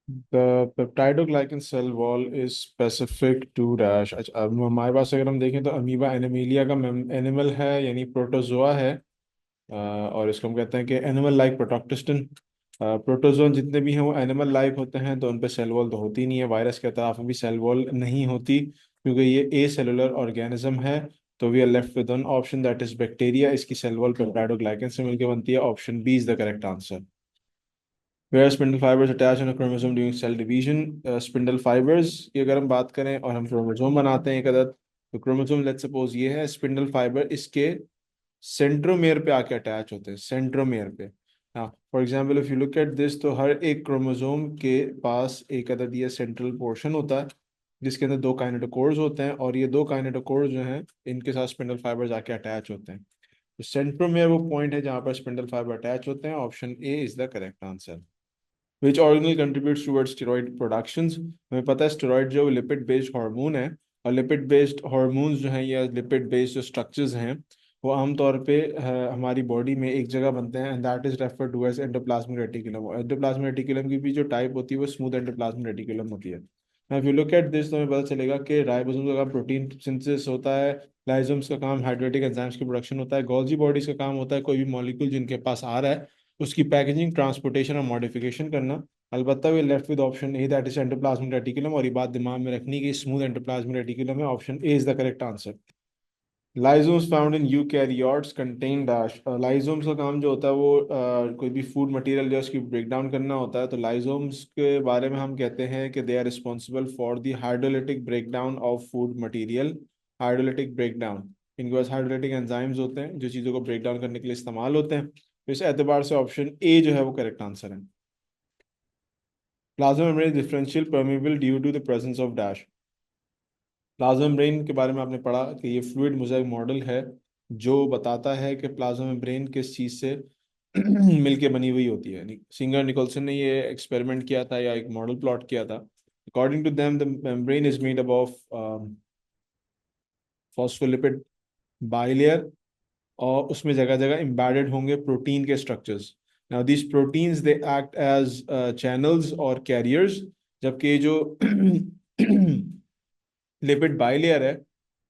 The peptidoglycan cell wall is specific to dash। अच्छा, अब हमारे पास अगर हम देखें तो अमीबा एनिमिलिया का एनिमल है, यानी प्रोटोजोआ है। और इसको हम कहते हैं कि एनिमल लाइक प्रोटोक्टिस्टन। प्रोटोजोन जितने भी हैं वो एनिमल लाइक होते हैं, तो उन पे सेल वॉल तो होती नहीं है। वायरस के अताफ में भी सेल वॉल नहीं होती, क्योंकि ये ए सेलुलर ऑर्गेनिज्म है। तो we are left with one option, that is bacteria. इसकी सेल वॉल पेप्टाइडोग्लाइकन से मिलकर बनती है। Option B is the correct answer. Where spindle fibres attach on chromosome during cell division. Spindle fibres की अगर हम बात करें और हम क्रोमोसोम बनाते हैं एक अदद, तो क्रोमोसोम लेट्स सपोज ये है स्पिंडल फाइबर, इसके सेंट्रोमेयर पे आके अटैच होते हैं, सेंट्रोमेयर पे। हाँ, for example if you look at this, तो हर एक क्रोमोसोम के पास एक अदद ये सेंट्रल पोर्शन होता है, जिसके अंदर दो काइनेटोकोर्स होते हैं, और ये दो काइनेटोकोर्स जो हैं इनके साथ स्पिंडल फाइबर जाके अटैच होते हैं। तो सेंट्रोमेयर वो पॉइंट है जहाँ पर स्पिंडल फाइबर अटैच होते हैं। Option A is the correct answer. Which organelle contributes towards steroid productions. हमें पता है स्टेरॉइड जो लिपिड बेस्ड हार्मोन है, और लिपिड बेस्ड हार्मोन्स जो हैं या लिपिड बेस्ड जो स्ट्रक्चर्स हैं वो आमतौर पे हमारी बॉडी में एक जगह बनते हैं, and that is referred to as endoplasmic reticulum. Endoplasmic reticulum की भी जो टाइप होती है वो स्मूथ एंडोप्लाज्मिक रेटिकुलम होती है। If you look at this, तो हमें पता चलेगा कि राइबोसोम का काम प्रोटीन सिंथेसिस होता है, लाइजोम्स का काम हाइड्रोलिटिक एंजाइम्स की प्रोडक्शन होता है, गोल्जी बॉडीज का काम होता है कोई भी मॉलिक्यूल जिनके पास आ रहा है उसकी पैकेजिंग, ट्रांसपोर्टेशन और मॉडिफिकेशन करना। अलबत्ता वे left with option A, that is endoplasmic reticulum. और ये बात दिमाग में रखनी कि स्मूथ एंडोप्लाज्मिक रेटिकुलम है। Option A is the correct answer. लाइजोम्स found in eukaryotes contain dash. लाइजोम्स का काम जो होता है वो कोई भी फूड मटेरियल जो है उसकी ब्रेक डाउन करना होता है। तो लाइजोम्स के बारे में हम कहते हैं कि they are responsible for the hydrolytic break down of food material. Hydrolytic break down, इनके पास हाइड्रोलिटिक एंजाइम्स होते हैं जो चीज़ों को ब्रेक डाउन करने के लिए इस्तेमाल होते हैं। तो इस एतबार से ऑप्शन ए जो है वो करेक्ट आंसर है। Plasma membrane differential permeable due to the presence of dash. Plasma membrane के बारे में आपने पढ़ा कि ये फ्लूइड मोज़ेक मॉडल है जो बताता है कि प्लाज्मा मेम्ब्रेन किस चीज़ से मिलके बनी हुई होती है। सिंगर निकोलसन ने ये एक्सपेरिमेंट किया था या एक मॉडल प्लॉट किया था। According to them the membrane is made up of phospholipid bilayer, और उसमें जगह जगह एम्बेडेड होंगे प्रोटीन के structures. Now this proteins they act as channels और कैरियर्स, जबकि ये जो लिपिड बाइलेयर है,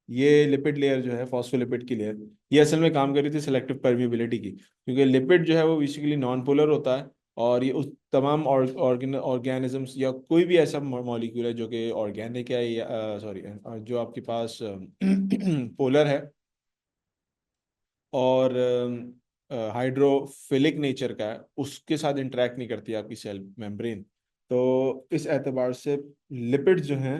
ये लिपिड लेयर जो है फॉस्फोलिपिड की लेयर, ये असल में काम कर रही थी सिलेक्टिव परमिबिलिटी की, क्योंकि लिपिड जो है वो बेसिकली नॉन पोलर होता है। और ये उस तमाम ऑर्गेनिजम्स या कोई भी ऐसा मॉलिक्यूल है जो कि ऑर्गेनिक है या सॉरी जो आपके पास पोलर है और हाइड्रोफिलिक नेचर का है, उसके साथ इंटरेक्ट नहीं करती आपकी सेल मेम्ब्रेन। तो इस एतबार से लिपिड जो हैं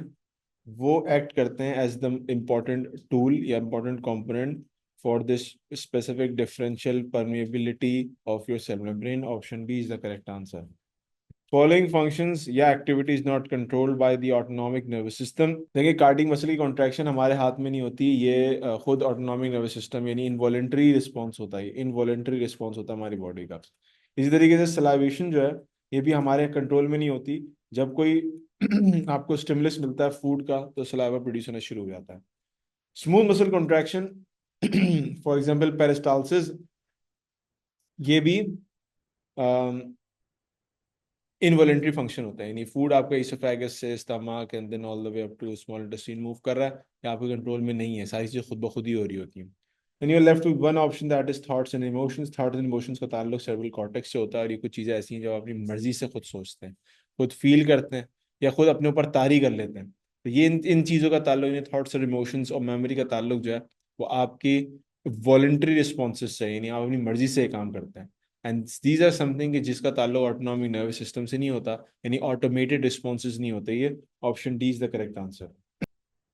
वो एक्ट करते हैं एज द इम्पोर्टेंट टूल या important component for this specific differential permeability of your cell membrane. Option B is the correct answer. Following functions या activities not controlled by the autonomic nervous system. देखिए, cardiac muscle की contraction हमारे हाथ में नहीं होती, ये खुद ऑटोनॉमिक नर्वस सिस्टम यानी इनवॉलेंट्री रिस्पॉन्स होता है, इनवॉलेंट्री रिस्पॉन्स होता है हमारी बॉडी का। इसी तरीके से सलाइवेशन जो है ये भी हमारे कंट्रोल में नहीं होती। जब कोई आपको स्टिमुलस मिलता है फूड का तो सलाइवा प्रोड्यूस होना शुरू हो जाता है। Smooth muscle contraction for example peristalsis, ये भी इनवॉलेंट्री फंक्शन होता है, यानी फूड आपका इसोफेगस से stomach and then all the way up to small intestine move कर रहा है, या आपके कंट्रोल में नहीं है, सारी चीज़ खुद ब खुद ही हो रही होती है। And you left with one option, that is thoughts and emotions. Thoughts and emotions का ताल्लुक सेरेब्रल कॉर्टेक्स से होता है, और ये कुछ चीज़ें ऐसी हैं जो आप अपनी मर्जी से खुद सोचते हैं, खुद फील करते हैं, या खुद अपने ऊपर तारी कर लेते हैं। तो ये इन चीज़ों का ताल्लुक, इन थॉट्स और इमोशंस और मेमोरी का ताल्लुक जो है वो आपकी वॉलेंट्री रिस्पॉन्सेस से, यानी आप अपनी मर्जी से काम करते हैं। एंड दीज आर समथिंग कि जिसका ताल्लुक ऑटोनॉमिक नर्वस सिस्टम से नहीं होता, यानी ऑटोमेटेड रिस्पॉन्सेज नहीं होते ये। Option D is the correct answer.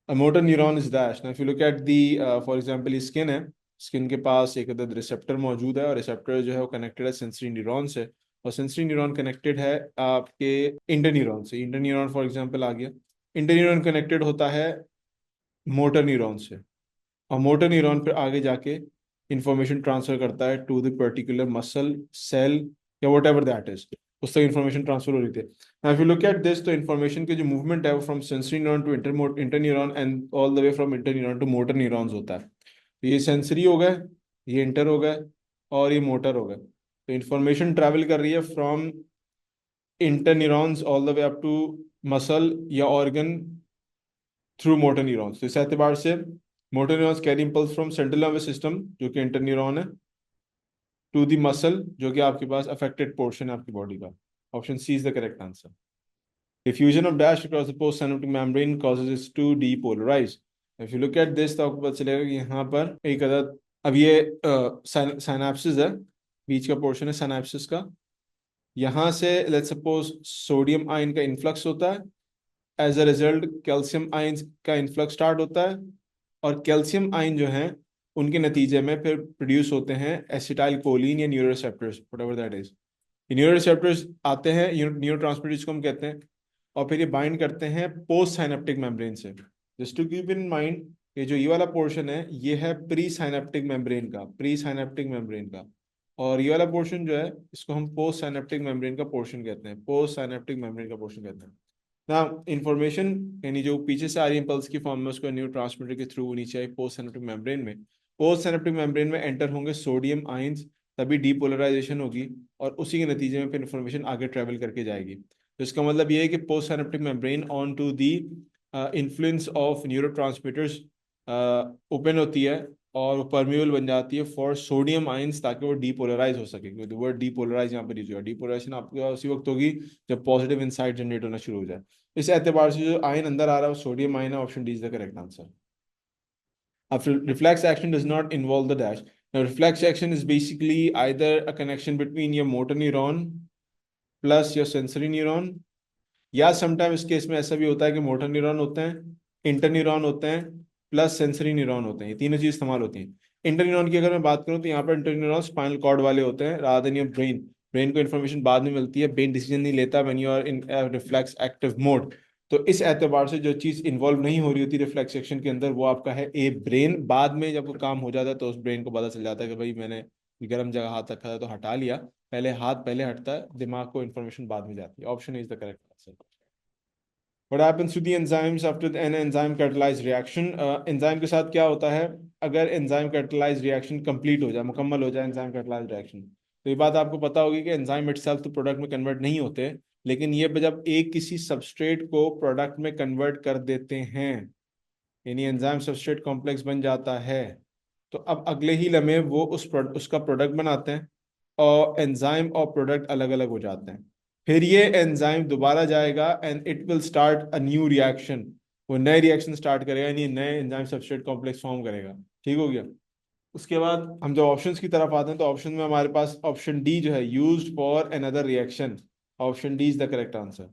A motor neuron is dash. Now if you look at the, for example skin है, स्किन के पास एक अदद रिसेप्टर मौजूद है, और रिसेप्टर जो है वो कनेक्टेड है सेंसरी न्यूरॉन से, और सेंसरी न्यूरॉन कनेक्टेड है आपके इंटर न्यूरॉन से। इंटर न्यूरॉन फॉर एग्जांपल आ गया, इंटर न्यूरॉन कनेक्टेड होता है मोटर न्यूरॉन से, और मोटर न्यूरॉन पर आगे जाके इंफॉर्मेशन ट्रांसफर करता है to the particular muscle cell या वट एवर दैट इज, उस तक इंफॉर्मेशन ट्रांसफर हो रही थी। Now if you look at this, तो इंफॉर्मेशन की जो मूवमेंट है वो from sensory neuron to interneuron and all the way from interneuron to motor neurons होता है। तो ये सेंसरी हो गए, ये इंटर हो गए, और ये मोटर हो गए। तो इंफॉर्मेशन ट्रैवल कर रही है from interneurons all the way up to muscle या ऑर्गन थ्रू मोटर न्यूरॉन्स। तो इस एतबार से motor neurons carry impulse from central nervous system जो कि इंटरन्यूरॉन है, टू द मसल जो कि आपके पास अफेक्टेड पोर्शन है आपकी बॉडी का। Option C is the correct answer. Diffusion of dash across the postsynaptic membrane causes it to depolarise. If you look at this तो आपको पता चलेगा कि यहाँ पर एक अदद, अब ये साइनेप्सिस है, बीच का पोर्शन है साइनेप्सिस का। यहाँ से लेट्स सपोज सोडियम आयन का इन्फ्लक्स होता है, as a result calcium ion का इन्फ्लक्स स्टार्ट होता है, और कैल्शियम आयन जो हैं उनके नतीजे में फिर प्रोड्यूस होते हैं एसिटाइल कोलिन या न्यूरोरिसेप्टर्स, व्हाटएवर दैट इज। न्यूरोरिसेप्टर्स आते हैं, न्यूरो ट्रांसमीटर जिसको हम कहते हैं, और फिर ये बाइंड करते हैं पोस्ट साइनेप्टिक मेम्ब्रेन से। Just to keep in mind, ये जो ये वाला पोर्शन है ये है प्री साइनेप्टिक मेम्ब्रेन का, प्री साइनेप्टिक मेम्ब्रेन का, और ये वाला पोर्शन जो है इसको हम पोस्ट साइनेप्टिक मेम्ब्रेन का पोर्शन कहते हैं, पोस्ट साइनेप्टिक मेम्ब्रेन का पोर्शन कहते हैं ना। इंफॉर्मेशन यानी जो पीछे से आ रही है पल्स की फॉर्म में उसको न्यूरो ट्रांसमीटर के थ्रू नीचे आई पोस्ट सिनेप्टिक मेम्ब्रेन में। पोस्ट सिनेप्टिक मेम्ब्रेन में एंटर होंगे सोडियम आयंस, तभी डीपोलराइजेशन होगी, और उसी के नतीजे में फिर इंफॉर्मेशन आगे ट्रेवल करके जाएगी। तो इसका मतलब ये है कि postsynaptic membrane on to the influence of neurotransmitters open होती है और वो परमेबल बन जाती है फॉर सोडियम आयंस, ताकि वो डीपोलराइज हो सके। क्योंकि वर्ड डीपोलराइज यहाँ पर यूज हुआ, डीपोलराइजेशन आपके उसी वक्त होगी जब पॉजिटिव इनसाइट जनरेट होना शुरू हो जाए। इस एतबार से जो आयन अंदर आ रहा है वो सोडियम आयन है। Option D is the correct answer. अब reflex action does not involve the dash. Now reflex action is basically either a connection between your motor neuron plus your sensory neuron, या sometime इस case में ऐसा भी होता है कि motor neuron होते हैं, इंटर न्यूरॉन होते हैं, प्लस सेंसरी न्यूरॉन होते हैं। ये तीनों चीज इस्तेमाल होती हैं। इंटर न्यूरॉन की अगर मैं बात करूं तो यहाँ पर इंटर न्यूरॉन स्पाइनल कॉर्ड वाले होते हैं rather than your brain. Brain को इन्फॉर्मेशन बाद में मिलती है, ब्रेन डिसीजन नहीं लेता when you are in reflex active mode. तो इस एतबार से जो चीज इन्वॉल्व नहीं हो रही होती रिफ्लेक्स एक्शन के अंदर वो आपका है ए ब्रेन। बाद में जब वो काम हो जाता है तो उस ब्रेन को पता चल जाता है कि भाई मैंने गर्म जगह हाथ रखा था तो हटा लिया। पहले हाथ पहले हटता है, दिमाग को इन्फॉर्मेशन बाद में जाती है। Option is the correct answer. What happens to the enzymes after an enzyme catalyzed reaction? Enzyme के साथ क्या होता है अगर एंजाइम कैटलाइज रिएक्शन कंप्लीट हो जाए, मुकम्मल हो जाए एंजाइम कैटलाइज रिएक्शन? तो ये बात आपको पता होगी कि एंजाइम इटसेल्फ तो प्रोडक्ट में कन्वर्ट नहीं होते, लेकिन ये जब एक किसी सबस्ट्रेट को प्रोडक्ट में कन्वर्ट कर देते हैं, यानी एंजाइम सबस्ट्रेट कॉम्प्लेक्स बन जाता है, तो अब अगले ही लम्हे वो उसका प्रोडक्ट बनाते हैं, और एंजाइम और प्रोडक्ट अलग अलग हो जाते हैं। फिर ये एंजाइम दोबारा जाएगा and it will start a new reaction, वो नए रिएक्शन स्टार्ट करेगा, यानी नए एंजाइम सबस्ट्रेट कॉम्प्लेक्स फॉर्म करेगा। ठीक हो गया। उसके बाद हम जब ऑप्शंस की तरफ आते हैं तो ऑप्शन में हमारे पास ऑप्शन डी जो है used for another reaction. Option D is the correct answer.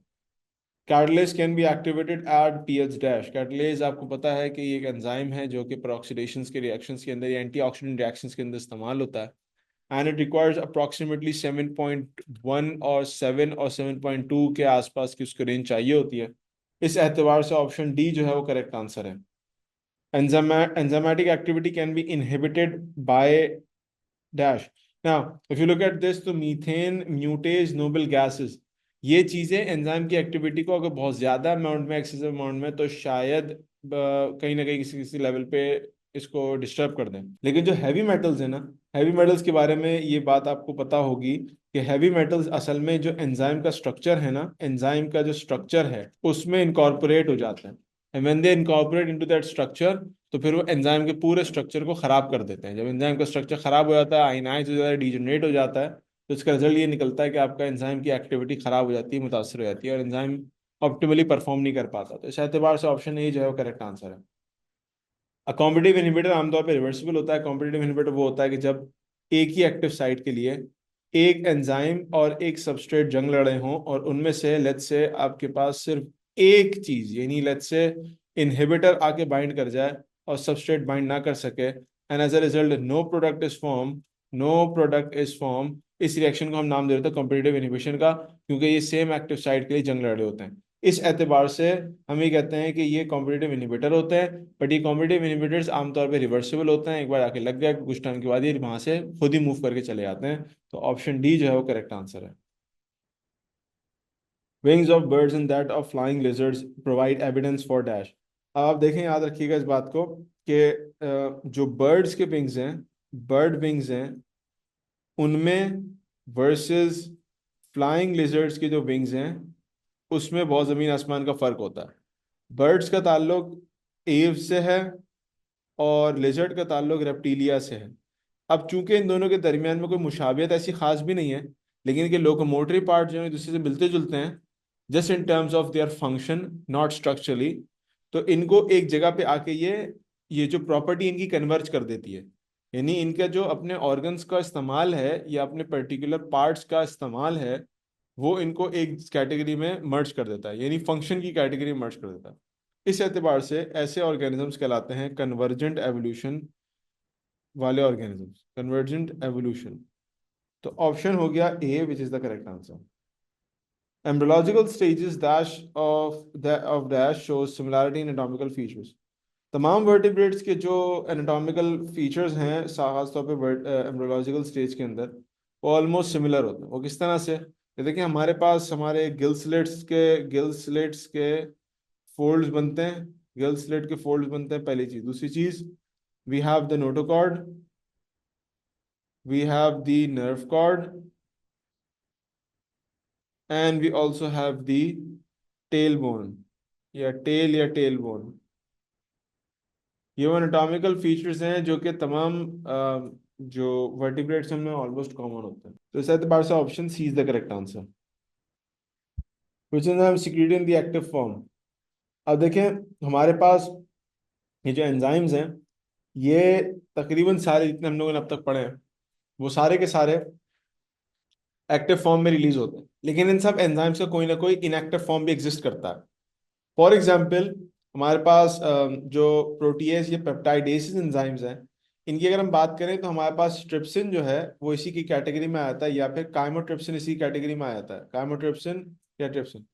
Catalase can be activated at pH dash. Catalase आपको पता है कि ये एक एंजाइम है जो कि पेरोक्सीडेशंस के रिएक्शंस के अंदर या एंटीऑक्सीडेंट रिएक्शंस के अंदर इस्तेमाल होता है, एंड इट रिक्वायर्स अप्रॉक्सीमेटली 7.1 और 7 और 7.2 के आसपास की उसको रेंज चाहिए होती है। इस एतबार से ऑप्शन डी जो है वो करेक्ट आंसर है। Enzymatic activity can be inhibited by dash. Now if you look at this, तो मीथेन, म्यूटेज, नोबल गैसेस, ये चीजें एंजाइम की एक्टिविटी को अगर बहुत ज्यादा अमाउंट में, एक्सेसिव अमाउंट में, तो शायद कहीं ना कहीं किसी किसी लेवल पे इसको डिस्टर्ब कर दें। लेकिन जो हैवी मेटल्स है ना, हैवी मेटल्स के बारे में ये बात आपको पता होगी कि हैवी मेटल्स असल में जो एंजाइम का स्ट्रक्चर है ना, एंजाइम का जो स्ट्रक्चर है उसमें इनकॉर्पोरेट हो जाते हैं, and when they incorporate into that structure तो फिर वो एंजाइम के पूरे स्ट्रक्चर को खराब कर देते हैं। जब एंजाइम का स्ट्रक्चर खराब हो जाता है, आयनाइज हो जाता है, डीजनरेट हो जाता है, तो इसका रिजल्ट ये निकलता है कि आपका एंजाइम की एक्टिविटी खराब हो जाती है, मुतासर हो जाती है, और एंजाइम ऑप्टिमली परफॉर्म नहीं कर पाता। तो इस एतबार से ऑप्शन ए जो है वो करेक्ट आंसर है। कॉम्पिटिटिव इनहिबिटर आमतौर पर रिवर्सिबल होता है। कॉम्पिटिटिव इनहिबिटर वो होता है कि जब एक ही एक्टिव साइट के लिए एक एंजाइम और एक सबस्ट्रेट जंग लड़े हों, और उनमें से लेट्स से आपके पास सिर्फ एक चीज यानी लेट्स से इनहिबिटर आके बाइंड कर जाए और सबस्ट्रेट बाइंड ना कर सके, and as a result no product is form, no product is form. इस रिएक्शन को हम नाम दे देते हैं कॉम्पिटिटिव इनहिबिशन का, क्योंकि ये सेम एक्टिव साइट के लिए जंग लड़े होते हैं। इस एतबार से हम ये कहते हैं कि ये कॉम्पिटिटिव इनहिबिटर होते हैं, बट ये कॉम्पिटिटिव इनहिबिटर्स आमतौर पे रिवर्सिबल होते हैं। एक बार आके लग गया कुछ टाइम के बाद ये वहां से खुद ही मूव करके चले जाते हैं। तो ऑप्शन डी जो है वो करेक्ट आंसर है। Wings of birds and that of flying lizards provide evidence for dash. आप देखें, याद रखिएगा इस बात को कि जो बर्ड्स के विंग्स हैं, बर्ड विंग्स हैं, उनमें वर्सेस फ्लाइंग लिजर्ड्स की जो विंग्स हैं उसमें बहुत ज़मीन आसमान का फ़र्क होता है। बर्ड्स का ताल्लुक एव से है और लिजर्ड का ताल्लुक रेप्टीलिया से है। अब चूंकि इन दोनों के दरमियान में कोई मुशाबियत ऐसी खास भी नहीं है, लेकिन इनके लोकोमोटरी पार्ट जो है दूसरे से मिलते जुलते हैं, just in terms of their function, not structurally. तो इनको एक जगह पे आके ये जो प्रॉपर्टी इनकी कन्वर्ज कर देती है, यानी इनका जो अपने ऑर्गन्स का इस्तेमाल है या अपने पर्टिकुलर पार्ट्स का इस्तेमाल है, वो इनको एक कैटेगरी में मर्ज कर देता है, यानी फंक्शन की कैटेगरी में मर्ज कर देता है। इस एतबार से ऐसे ऑर्गेनिजम्स कहलाते हैं कन्वर्जेंट एवोल्यूशन वाले ऑर्गेनिजम्स, कन्वर्जेंट एवोल्यूशन। तो ऑप्शन हो गया A which is the correct answer. Embryological stages dash of dash shows similarity in anatomical features. तमाम वर्टिब्रेट्स के जो एनाटॉमिकल फीचर्स हैं खास तौर पे एम्ब्रियोलॉजिकल स्टेज के अंदर, वो ऑलमोस्ट सिमिलर होते हैं। वो किस तरह से? ये देखिए, हमारे पास हमारे गिल स्लेट्स के फोल्ड्स बनते हैं, गिल स्लेट के फोल्ड्स बनते हैं, पहली चीज। दूसरी चीज, we have the notochord, we have the nerve cord, and we also have the tailbone या tailbone। ये वो एनाटॉमिकल फीचर्स हैं जो कि तमाम जो वर्टिब्रेट्स में ऑलमोस्ट कॉमन होते हैं। तो इस एतबार से option C is the correct answer. Which enzyme secreted in the active form. अब देखें, हमारे पास ये जो एंजाइम्स हैं, ये तकरीबन सारे जितने हम लोगों ने अब तक पढ़े हैं, वो सारे के सारे एक्टिव फॉर्म में रिलीज होते हैं, लेकिन इन सब एंजाइम्स का कोई ना कोई इनएक्टिव फॉर्म भी एग्जिस्ट करता है। फॉर एग्जाम्पल, हमारे पास जो प्रोटीएज या पेप्टाइडेसिस एंजाइम्स हैं, इनकी अगर हम बात करें तो हमारे पास ट्रिप्सिन जो है वो इसी की कैटेगरी में आता है, या फिर काइमोट्रिप्सिन इसी कैटेगरी में आ जाता है, काइमोट्रिप्सिन या ट्रिप्सिन।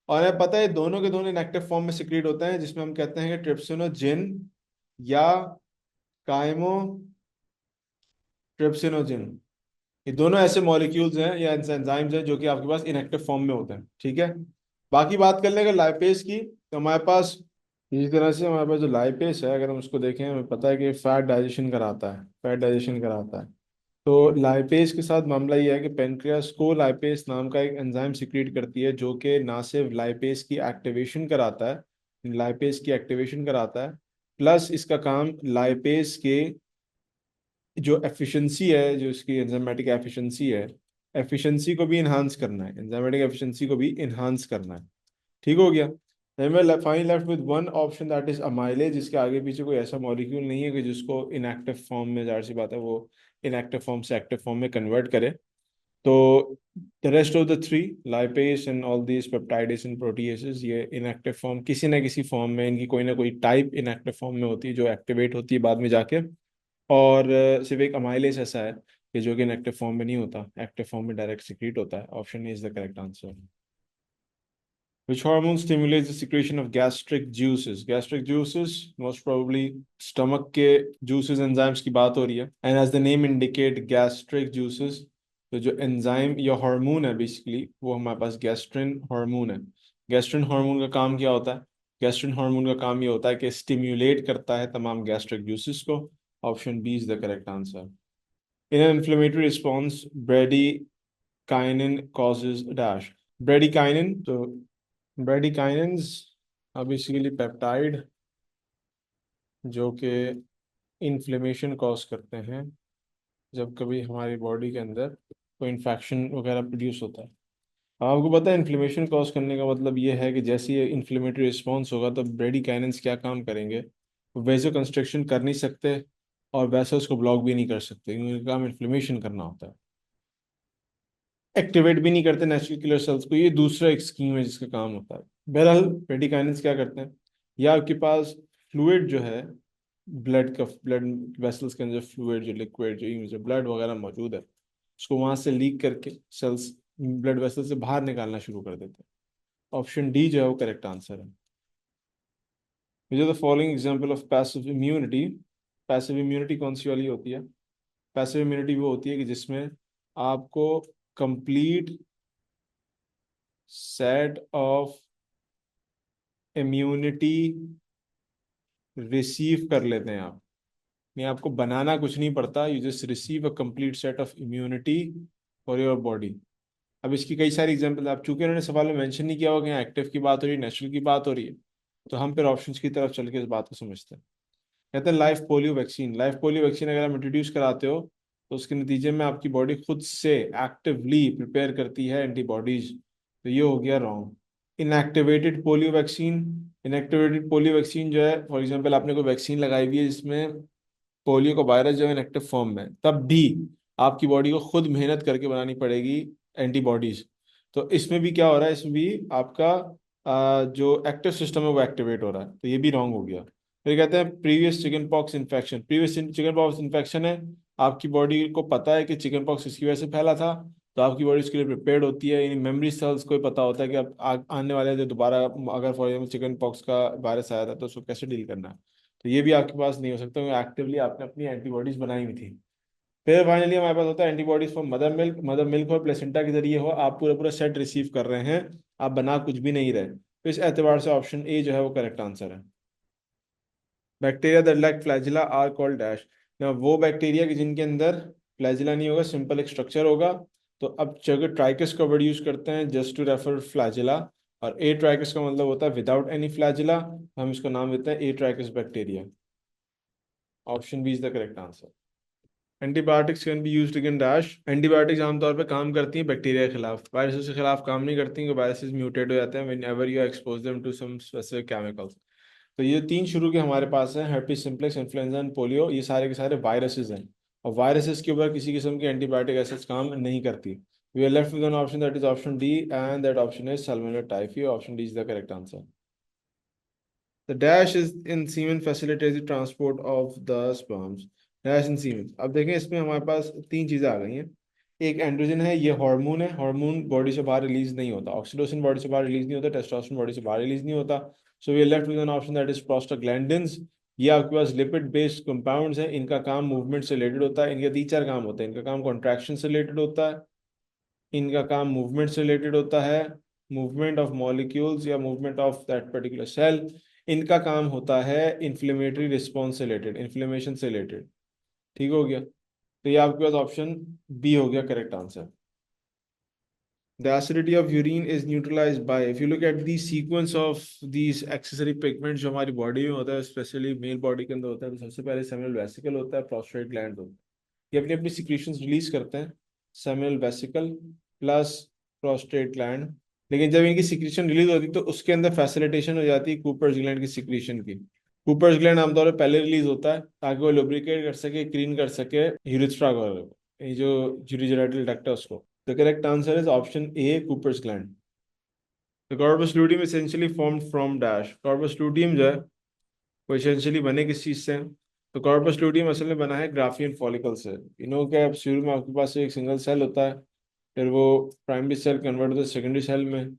और हमें पता है दोनों के दोनों इनएक्टिव फॉर्म में सिक्रीट होते हैं, जिसमें हम कहते हैं कि ट्रिप्सिनोजिन या काइमोट्रिप्सिनोजिन। ये दोनों ऐसे मॉलिक्यूल्स हैं या एंजाइम्स हैं जो कि आपके पास इनएक्टिव फॉर्म में होते हैं, ठीक है। बाकी बात कर लेंगे लाइपेज की, तो हमारे पास इसी तरह से हमारे पास जो लाइपेज है, अगर हम उसको देखें, हमें पता है कि फैट डाइजेशन कराता है। तो लाइपेज के साथ मामला ये है कि पेनक्रियास को लाइपेज नाम का एक एंजाइम सिक्रीट करती है, जो कि ना सिर्फ लाइपेज की एक्टिवेशन कराता है, लाइपेज की एक्टिवेशन कराता है, प्लस इसका काम लाइपेज के जो एफिशिएंसी है, जो इसकी एंजाइमेटिक एफिशिएंसी है, एफिशिएंसी को भी इन्हांस करना है, एंजाइमेटिक एफिशिएंसी को भी इन्हांस करना है। ठीक हो गया। Finally left with one option that is amylase, जिसके आगे पीछे कोई ऐसा मॉलिक्यूल नहीं है कि जिसको इनएक्टिव फॉर्म में, जाहिर सी बात है, वो इनएक्टिव फॉर्म से एक्टिव फॉर्म में कन्वर्ट करे। तो the rest of the three, lipase and all these peptidases and proteases, ये इनएक्टिव फॉर्म किसी ना किसी फॉर्म में, इनकी कोई ना कोई टाइप इनएक्टिव फॉर्म में होती है जो एक्टिवेट होती है बाद में जाके। और सिर्फ एक अमाइलेज ऐसा है कि जो कि इनएक्टिव फॉर्म में नहीं होता, एक्टिव फॉर्म में डायरेक्ट सिक्रीट होता है। Option is the correct answer. Which hormone stimulates the secretion of gastric juices? Gastric juices, most probably stomach के juices enzymes की बात हो रही है। And as the name indicate, gastric juices, तो जो एंजाइम या हार्मोन है बेसिकली, वो हमारे पास गैस्ट्रिन हार्मोन है। गैस्ट्रिन हार्मोन का काम क्या होता है? गैस्ट्रिन हार्मोन का काम ये होता है कि स्टिम्युलेट करता है तमाम गैस्ट्रिक जूसेस को। Option B is the correct answer. In an inflammatory response, bradykinin causes dash। Bradykinin, तो ब्रेडिकाइनेंस बेसिकली पेप्टाइड जो कि इन्फ्लेमेशन कॉज करते हैं जब कभी हमारी बॉडी के अंदर कोई इन्फेक्शन वगैरह प्रोड्यूस होता है। आपको पता है इन्फ्लेमेशन कॉज करने का मतलब ये है कि जैसे ये इन्फ्लेमेटरी रिस्पॉन्स होगा तो ब्रेडिकाइनेंस क्या काम करेंगे? वेजो कंस्ट्रक्शन कर नहीं सकते और वैसे उसको ब्लॉक भी नहीं कर सकते, क्योंकि उनका काम इन्फ्लेमेशन करना होता है। एक्टिवेट भी नहीं करते नेचुरल किलर सेल्स को, ये दूसरा एक स्कीम है जिसका काम होता है। बहरहाल ब्रेडिकाइनेंस क्या करते हैं? या आपके पास फ्लूइड जो है, ब्लड वेसल्स के अंदर फ्लूइड, जो लिक्विड, जो ब्लड वगैरह मौजूद है, उसको वहां से लीक करके सेल्स ब्लड वेसल से बाहर निकालना शुरू कर देते हैं। ऑप्शन डी जो है वो करेक्ट आंसर है। मुझे the following example of passive immunity. Passive immunity कौन सी वाली होती है? पैसिव इम्यूनिटी वो होती है कि जिसमें आपको complete set of immunity receive कर लेते हैं आप, नहीं आपको बनाना कुछ नहीं पड़ता, you just receive a complete set of immunity for your body. अब इसकी कई सारी एग्जांपल, आप चूंकि उन्होंने सवाल में मेंशन नहीं किया होगा कि एक्टिव की बात हो रही है, नेचुरल की बात हो रही है, तो हम फिर ऑप्शंस की तरफ चल के इस बात को समझते हैं। कहते हैं life polio vaccine, life polio vaccine अगर आप इंट्रोड्यूस कराते हो तो उसके नतीजे में आपकी बॉडी खुद से एक्टिवली प्रिपेयर करती है एंटीबॉडीज, तो ये हो गया wrong. Inactivated polio vaccine, inactivated polio vaccine जो है, फॉर एग्जांपल आपने कोई वैक्सीन लगाई हुई है जिसमें पोलियो का वायरस जो है इनएक्टिव फॉर्म में, तब भी आपकी बॉडी को खुद मेहनत करके बनानी पड़ेगी एंटीबॉडीज। तो इसमें भी क्या हो रहा है, इसमें भी आपका जो एक्टिव सिस्टम है वो एक्टिवेट हो रहा है, तो ये भी रॉन्ग हो गया। फिर कहते हैं previous chicken pox infection, previous chicken pox infection है, आपकी बॉडी को पता है कि चिकन पॉक्स इसकी वजह से फैला था, तो आपकी बॉडी इसके लिए प्रिपेयर्ड होती है, यानी मेमोरी सेल्स को ही पता होता है कि अब आने वाले जो दोबारा अगर फॉर एग्जाम्पल चिकन पॉक्स का वायरस आया था तो उसको कैसे डील करना है। तो ये भी आपके पास नहीं हो सकता क्योंकि एक्टिवली आपने अपनी एंटीबॉडीज बनाई हुई थी। फिर फाइनली हमारे पास होता है antibodies from mother milk, mother milk और प्लेसेंटा के जरिए हो, आप पूरा पूरा सेट रिसीव कर रहे हैं, आप बना कुछ भी नहीं रहे, तो इस एतबार से ऑप्शन ए जो है वो करेक्ट आंसर है। Bacteria that lack flagella are called dash, ना वो बैक्टीरिया कि जिनके अंदर फ्लैजिला नहीं होगा, सिंपल एक स्ट्रक्चर होगा। तो अब जगह ट्राइकस का वर्ड यूज करते हैं जस्ट टू रेफर फ्लैजिला, और ए ट्राइकस का मतलब होता है विदाउट एनी फ्लैजिला, हम इसको नाम देते हैं atrichous bacteria. Option B is the correct answer. Antibiotics can be used against dash, antibiotics आमतौर पर काम करती हैं बैक्टीरिया के खिलाफ, वायरसेस के खिलाफ काम नहीं करती, क्योंकि वायरसेस म्यूटेट हो जाते हैं whenever you expose them to some specific chemicals. तो ये तीन शुरू के हमारे पास हैं, herpes simplex, influenza and polio, ये सारे के सारे वायरसेस हैं, और वायरसेस के ऊपर किसी किस्म की एंटीबायोटिक एसिड्स काम नहीं करती। We are left with an option that is option D, and that option is Salmonella typhi, option D is the correct answer. The dash is in semen facilitates the transport of the sperms. Dash in semen, अब देखें इसमें हमारे पास तीन चीज़ें आ गई हैं। एक androgen है, ये हार्मोन है, हार्मोन बॉडी से बाहर रिलीज नहीं होता, ऑक्सीटोसिन बॉडी से बाहर रिलीज नहीं होता, टेस्टोस्टेरोन बॉडी से बाहर रिलीज नहीं होता। So we are left with an option that is prostaglandins. ये आपके पास लिपिड बेस्ड कंपाउंड्स हैं, इनका काम मूवमेंट से रिलेटेड होता है, इनके तीन चार काम होते हैं, इनका काम कॉन्ट्रैक्शन से रिलेटेड होता है, इनका काम मूवमेंट से रिलेटेड होता है, मूवमेंट ऑफ मॉलिक्यूल्स या movement of that particular cell, इनका काम होता है इन्फ्लेमेटरी रिस्पॉन्स से रिलेटेड, इन्फ्लेमेशन से रिलेटेड। ठीक हो गया, तो ये आपके पास ऑप्शन बी हो गया correct answer. The acidity of urine is neutralized by, if you look at the sequence of these accessory pigments जो हमारी बॉडी में होता है, स्पेशली मेल बॉडी के अंदर होता है, तो सबसे पहले सेमिनल वेसिकल होता है, प्रोस्टेट ग्लैंड होता है, ये अपनी अपनी सिक्रीशंस रिलीज करते हैं, seminal vesicle plus prostate gland. लेकिन जब इनकी सिक्रीशन रिलीज होती है तो उसके अंदर फैसिलिटेशन हो जाती है कूपर्स ग्लैंड की सिक्रीशन की। कूपर्स ग्लैंड आमतौर पर पहले रिलीज होता है ताकि वो लुब्रिकेट कर सके, क्लीन कर सके यूरिथ्रा को, ये जो यूरिजेनाइटल डक्ट है उसको। The correct answer is option A, Cowper's gland. The corpus luteum essentially formed from dash, corpus luteum जो है वो एसेंशियली बने किस चीज से हैं? तो कॉर्पस लूटियम असल में बना है ग्राफियन फॉलिकल से। इन्हों के अब शुरू में आपके पास एक सिंगल सेल होता है, फिर वो प्राइमरी सेल कन्वर्ट होता है सेकेंडरी सेल में,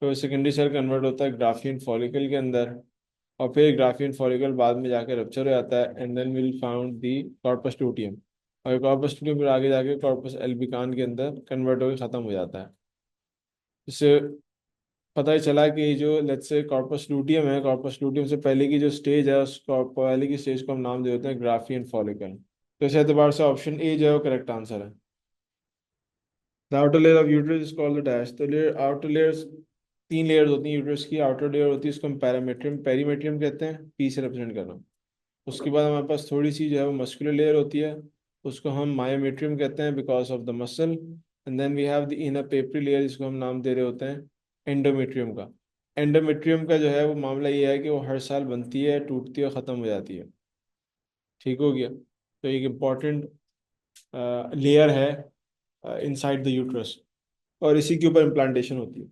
फिर सेकेंडरी सेल कन्वर्ट होता है ग्राफियन फॉलिकल के अंदर, और फिर ग्राफियन फॉलिकल बाद में जाकर रप्चर हो जाता है, and then will found the corpus luteum, और कॉर्पस लूटियम फिर आगे जाके कॉर्पस एल्बिकान के अंदर कन्वर्ट होकर खत्म हो जाता है। इससे पता ही चला कि जो लेट्स से कॉर्पस लूटियम है, कॉर्पस लूटियम से पहले की जो स्टेज है, उस पहले की स्टेज को हम नाम दे देते हैं ग्राफियन फॉलिकल। तो इस एतबार से ऑप्शन ए जो है वो करेक्ट आंसर है। The outer layer of uterus is called the dash, तो लेयर आउटर लेयर्स, तीन लेयर्स होती हैं यूट्रस की, आउटर लेयर होती है उसको हम पैरामेट्रियम पेरीमेट्रियम कहते हैं, पी से रिप्रेजेंट करना। उसके बाद हमारे पास थोड़ी सी जो है वो मस्कुलर लेयर होती है, उसको हम मायोमेट्रियम कहते हैं because of the muscle, and then we have the inner papery layer जिसको हम नाम दे रहे होते हैं एंडोमेट्रियम का। एंडोमेट्रियम का जो है वो मामला ये है कि वो हर साल बनती है, टूटती है और ख़त्म हो जाती है। ठीक हो गया, तो एक इम्पॉर्टेंट लेयर है इनसाइड द यूट्रस, और इसी के ऊपर इम्प्लांटेशन होती है।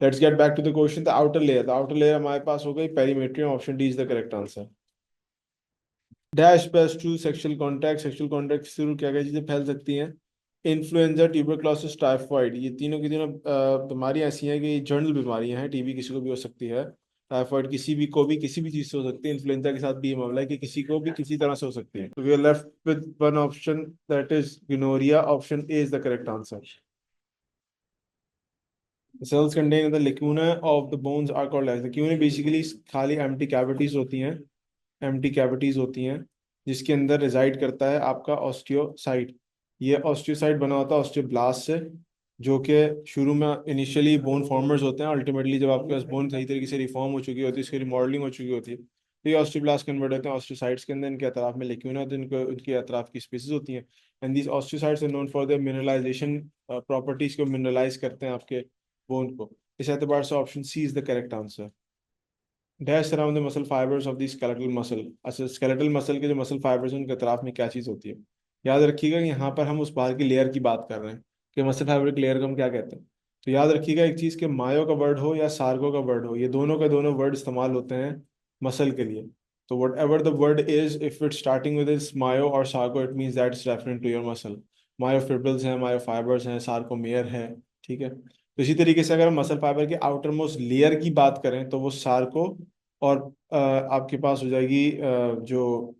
Let's get back to the question, the outer layer, the outer layer हमारे पास हो गई perimetrium, option D is the correct answer. Dash passed to sexual contact, sexual contact के थ्रू क्या क्या चीज़ें फैल सकती हैं? इन्फ्लुएंजा, ट्यूबरक्लोसिस, टाइफाइड, ये तीनों की तीनों बीमारियां ऐसी हैं कि जर्नल बीमारियां हैं, टीबी किसी को भी हो सकती है, टाइफाइड किसी भी को भी किसी भी चीज़ से हो सकती है, इन्फ्लुएंजा के साथ भी ये मामला है कि किसी को भी किसी तरह से हो सकती है। तो we are left with one option that is gonorrhoea, option A is the correct answer. Cells contain the lacuna of the bones are called as, lacuna basically खाली एम्प्टी कैविटीज होती हैं, एम्प्टी कैविटीज होती हैं जिसके अंदर resided करता है आपका ऑस्टियोसाइट। ये ऑस्टियोसाइट बना होता है ऑस्टियोब्लास्ट से, जो कि शुरू में इनिशियली बोन फॉर्मर्स होते हैं, अल्टीमेटली जब आपके पास बोन सही तरीके से रिफॉर्म हो चुकी होती है, इसकी रिमॉडलिंग हो चुकी होती है, तो ये ऑस्टियोब्लास्ट कन्वर्ट होते हैं ऑस्टियोसाइट्स के अंदर। इनके अतराफ में लेक्यूना होते हैं, इनको उनके अतराफ की स्पीसीज होती हैं। And these osteocytes are known for the mineralisation properties को मिनरलाइज करते हैं आपके बोन को। इस एतबार से option C is the correct answer. Dash around the muscle fibres of the skeletal muscle. अच्छा, स्केलेटल मसल के जो मसल फाइबर्स हैं उनके अतराफ में क्या चीज़ होती है? याद रखिएगा कि यहाँ पर हम उस बाहर की लेयर की बात कर रहे हैं कि मसल फाइबर की लेयर को हम क्या कहते हैं। तो याद रखिएगा एक चीज़ के मायो का वर्ड हो या सार्गो का वर्ड हो, ये दोनों का दोनों वर्ड इस्तेमाल होते हैं मसल के लिए। तो whatever the word is, if it starting with is myo और sarco, it means that is referent to your muscle. Myofibrils हैं, मायोफाइबर्स हैं, सार्कोमेयर है। ठीक है, तो इसी तरीके से अगर हम मसल फाइबर के आउटर मोस्ट लेयर की बात करें तो वो सार्को और आपके पास हो जाएगी जो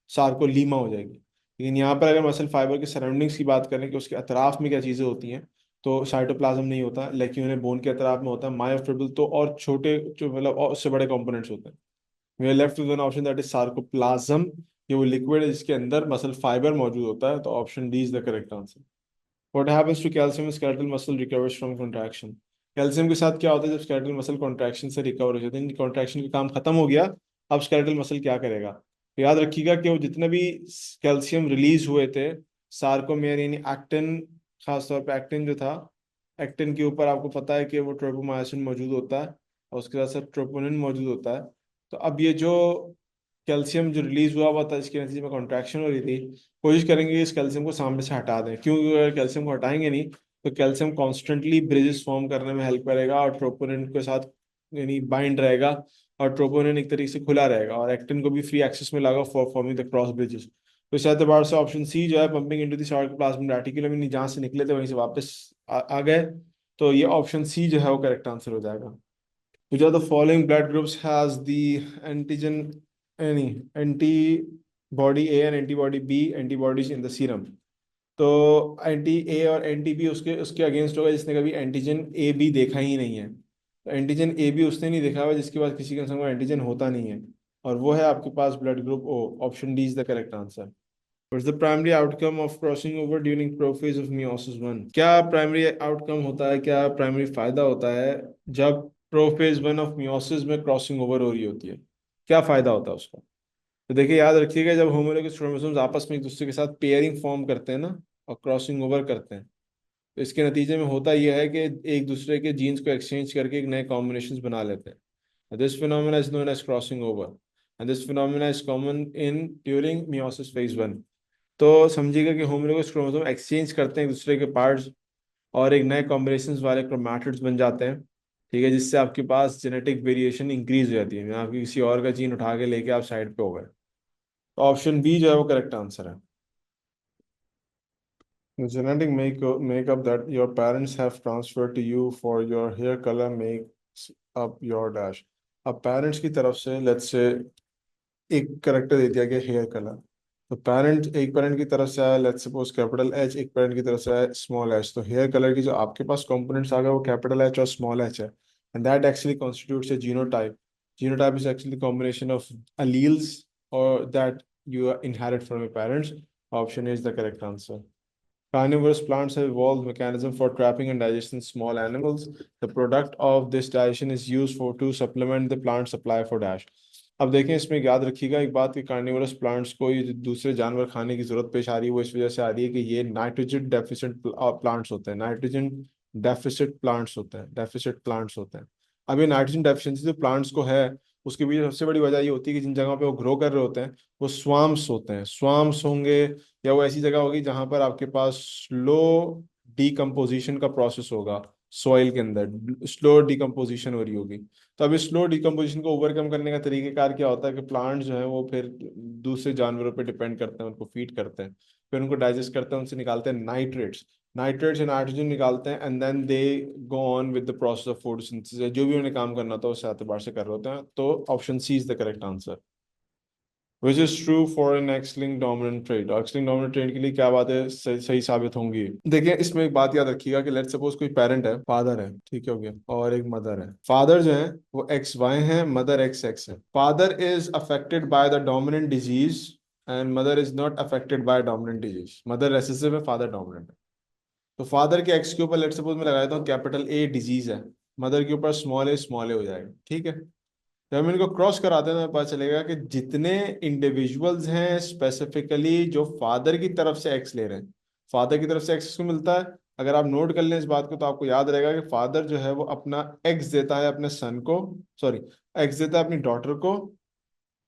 सार्कोलीमा हो जाएगी। लेकिन यहाँ पर अगर मसल फाइबर के सराउंडिंग्स की बात करें कि उसके अतराफ में क्या चीज़ें होती हैं, तो साइटोप्लाज्म नहीं होता, लेकिन बोन के अतराफ में होता है मायोफिब्रिल, तो और छोटे जो मतलब और उससे बड़े कंपोनेंट्स होते हैं। We are left with an option that is sarcoplasm. ये वो लिक्विड है जिसके अंदर मसल फाइबर मौजूद होता है, तो option D is the correct answer. What happens to calcium skeletal muscle recovers from contraction? Calcium के साथ क्या होता है जब स्केलेटल मसल कॉन्ट्रैक्शन से रिकवर हो जाते हैं? कॉन्ट्रैक्शन का काम खत्म हो गया, अब स्केलेटल मसल क्या करेगा? तो याद रखिएगा कि वो जितने भी कैल्शियम रिलीज हुए थे सार्कोमेयर यानी एक्टिन, खासतौर पे एक्टिन जो था, एक्टिन के ऊपर आपको पता है कि वो ट्रोपोमायोसिन मौजूद होता है और उसके साथ साथ ट्रोपोनिन मौजूद होता है। तो अब ये जो कैल्शियम जो रिलीज हुआ हुआ था इसके नतीजे में कॉन्ट्रैक्शन हो रही थी, कोशिश करेंगे कि इस कैल्शियम को सामने से हटा दें, क्योंकि अगर कैल्शियम को हटाएंगे नहीं तो कैल्शियम कॉन्स्टेंटली ब्रिजेस फॉर्म करने में हेल्प करेगा और ट्रोपोनिन के साथ यानी बाइंड रहेगा, और ट्रोपोनिन एक तरीके से खुला रहेगा और एक्टिन को भी फ्री एक्सेस में लागा for forming the cross bridges. तो इस एतबार से ऑप्शन सी जो है, pumping into the sarcoplasmic reticulum, यानी जहाँ से निकले थे वहीं से वापस आ गए, तो ये ऑप्शन सी जो है वो करेक्ट आंसर हो जाएगा। Which of the following blood groups has the antigen, any antibody A and antibody B antibodies in the serum? तो एंटी ए और एंटी बी उसके उसके अगेंस्ट होगा जिसने कभी एंटीजन ए बी देखा ही नहीं है। तो एंटीजन ए बी उसने नहीं देखा हुआ जिसके पास किसी इंसान को एंटीजन होता नहीं है, और वो है आपके पास blood group O. Option D is the correct answer. What's the primary outcome of crossing over during prophase of meiosis one? क्या प्राइमरी आउटकम होता है, क्या प्राइमरी फायदा होता है जब प्रोफेज वन ऑफ मियोसिस में क्रॉसिंग ओवर हो रही होती है? क्या फायदा होता है उसका? तो देखिए याद रखिएगा, जब होमोलोगस क्रोमोसोम्स आपस में एक दूसरे के साथ पेयरिंग फॉर्म करते हैं ना और क्रॉसिंग ओवर करते हैं, तो इसके नतीजे में होता यह है कि एक दूसरे के जीन्स को एक्सचेंज करके एक नए कॉम्बिनेशन बना लेते हैं। This phenomena is known as crossing over, and this phenomena is common in during meiosis phase one. तो समझिएगा कि होमोलोगस क्रोमोसोम एक्सचेंज करते हैं एक दूसरे के पार्ट्स और एक नए कॉम्बिनेशन वाले क्रोमैटिड्स बन जाते हैं। ठीक है, जिससे आपके पास जेनेटिक वेरिएशन इंक्रीज हो जाती है, आपकी किसी और का जीन उठा के लेके आप साइड पे हो गए। तो ऑप्शन बी जो है वो करेक्ट आंसर है। The genetic makeup that your parents have transferred to you for your hair color makes up your dash। अब पेरेंट्स की तरफ से लेट्स से एक करेक्टर दे दिया गया हेयर कलर। तो पेरेंट, एक पेरेंट की तरफ से आया लेट्स सपोज कैपिटल एच, एक पेरेंट की तरफ से आया स्मॉल एच, तो हेयर कलर की जो आपके पास कंपोनेंट्स आ गए वो कैपिटल एच और स्मॉल एच है, and that actually constitutes a genotype. Genotype is actually combination of alleles और that you inherit from your parents। Option is the correct answer। Carnivorous plants have evolved mechanism for trapping and digesting small animals। The product of this digestion is used for to supplement the plant supply for dash। अब देखें, इसमें याद रखिएगा एक बात कि carnivorous plants को ये जो दूसरे जानवर खाने की जरूरत पेश आ रही है वो इस वजह से आ रही है कि ये नाइट्रोजन डेफिशिएंट प्लांट्स होते हैं, नाइट्रोजन डेफिशिएंट प्लांट्स होते हैं। अब ये नाइट्रोजन डेफिशिएंसी जो प्लांट्स को है उसके पीछे सबसे बड़ी वजह ये होती है कि जिन जगहों पे वो ग्रो कर रहे होते हैं वो स्वाम्स होते हैं, स्वाम्स होंगे, या वो ऐसी जगह होगी जहां पर आपके पास स्लो डीकम्पोजिशन का प्रोसेस होगा, सॉइल के अंदर स्लो डिकम्पोजिशन हो रही होगी। तो अब इस स्लो डिकम्पोजिशन को ओवरकम करने का तरीकेकार क्या होता है कि प्लांट्स जो है वो फिर दूसरे जानवरों पे डिपेंड करते हैं, उनको फीड करते हैं, फिर उनको डाइजेस्ट करते हैं, उनसे निकालते हैं नाइट्रेट्स, नाइट्रेट्स या नाइट्रोजन निकालते हैं, and then they go on with the process of photosynthesis. जो भी उन्हें काम करना था उस एतबार से कर रहे होते हैं। तो option C is the correct answer. Which is true for an X linked dominant trait. X linked dominant trait के लिए क्या बातें सही साबित होंगी? देखिए, इसमें एक बात याद रखिएगा कि लेट्स सपोज कोई पेरेंट है, फादर है, ठीक है हो गया, और एक मदर है। फादर जो है वो एक्स वाई है, मदर एक्स एक्स है। Father is affected by the dominant disease and mother is not affected by dominant disease. Mother recessive है, फादर डोमिनेंट है। तो फादर के एक्स के ऊपर लेट सपोज मैं लगा देता हूँ कैपिटल ए डिजीज है, मदर के ऊपर स्मॉल ए हो जाएगा, ठीक है। जब हम इनको क्रॉस कराते हैं तो हमें पता चलेगा कि जितने इंडिविजुअल्स हैं स्पेसिफिकली जो फादर की तरफ से एक्स ले रहे हैं, फादर की तरफ से एक्स को मिलता है। अगर आप नोट कर लें इस बात को तो आपको याद रहेगा कि फादर जो है वो अपना एक्स देता है अपने सन को, सॉरी, एक्स देता है अपनी डॉटर को,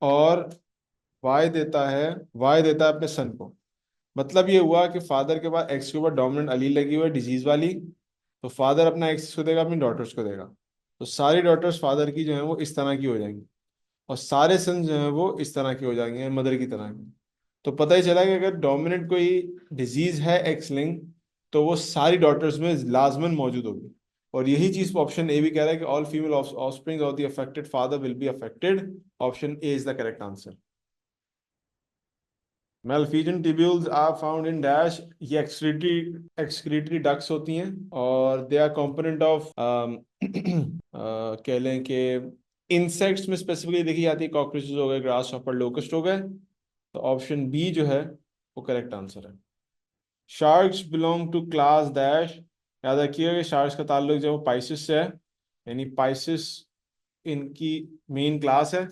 और वाई देता है अपने सन को। मतलब ये हुआ कि फादर के बाद एक्स के ऊपर डोमिनेंट अलील लगी हुई है डिजीज वाली, तो फादर अपना एक्स को देगा अपनी डॉटर्स को देगा। तो सारी डॉटर्स फादर की जो है वो इस तरह की हो जाएंगी, और सारे सन जो है वो इस तरह के हो जाएंगे मदर की तरह के। तो पता ही चला कि अगर डोमिनेंट कोई डिजीज है एक्स लिंक, तो वो सारी डॉटर्स में लाजमन मौजूद होगी। और यही चीज ऑप्शन ए भी कह रहा है कि all female offspring of the affected father will be affected. Option A is the correct answer. Malphizian tubules are found in dash, ये excretory ducts होती हैं, और दे आर component of कह लें कि इंसेक्ट्स में स्पेसिफिकली देखी जाती है, कॉकरोचेस हो गए, ग्रास हॉपर, लोकस्ट हो गए। तो ऑप्शन बी जो है वो करेक्ट आंसर है। Sharks belong to class dash, याद रखिएगा कि शार्क्स का ताल्लुक जो है वो पाइसिस से है, यानी पाइसिस इनकी मेन क्लास है,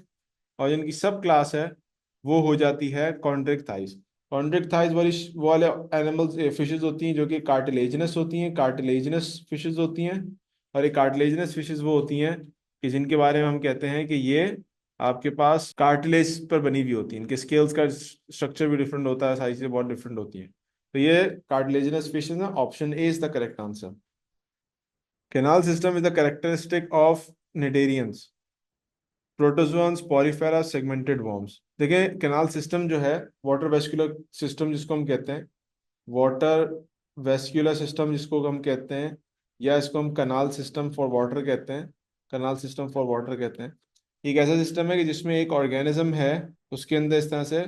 और जिनकी सब क्लास है वो हो जाती है कॉन्ड्रिक थाइस। कॉन्ड्रिक थाइस वाली वो वाले एनिमल्स फिशेज होती हैं जो कि कार्टिलेजिनस होती हैं, कार्टिलेजिनस फिशेज होती हैं। और ये कार्टिलेजिनस फिशेज वो होती हैं कि जिनके बारे में हम कहते हैं कि ये आपके पास कार्टिलेज पर बनी हुई होती है, इनके स्केल्स का स्ट्रक्चर भी डिफरेंट होता है, सारी चीजें बहुत डिफरेंट होती हैं। तो ये कार्टिलेजिनस फिशेज ना, option A is the correct answer. Canal system is the characteristic of cnidarians, protozoans, porifera, segmented worms. देखिए कैनाल सिस्टम जो है, वाटर वेस्कुलर सिस्टम जिसको हम कहते हैं, वाटर वेस्कुलर सिस्टम जिसको हम कहते हैं, या इसको हम कनाल सिस्टम फॉर वाटर कहते हैं, कनाल सिस्टम फॉर वाटर कहते हैं। एक ऐसा सिस्टम है कि जिसमें एक ऑर्गेनिज्म है, उसके अंदर इस तरह से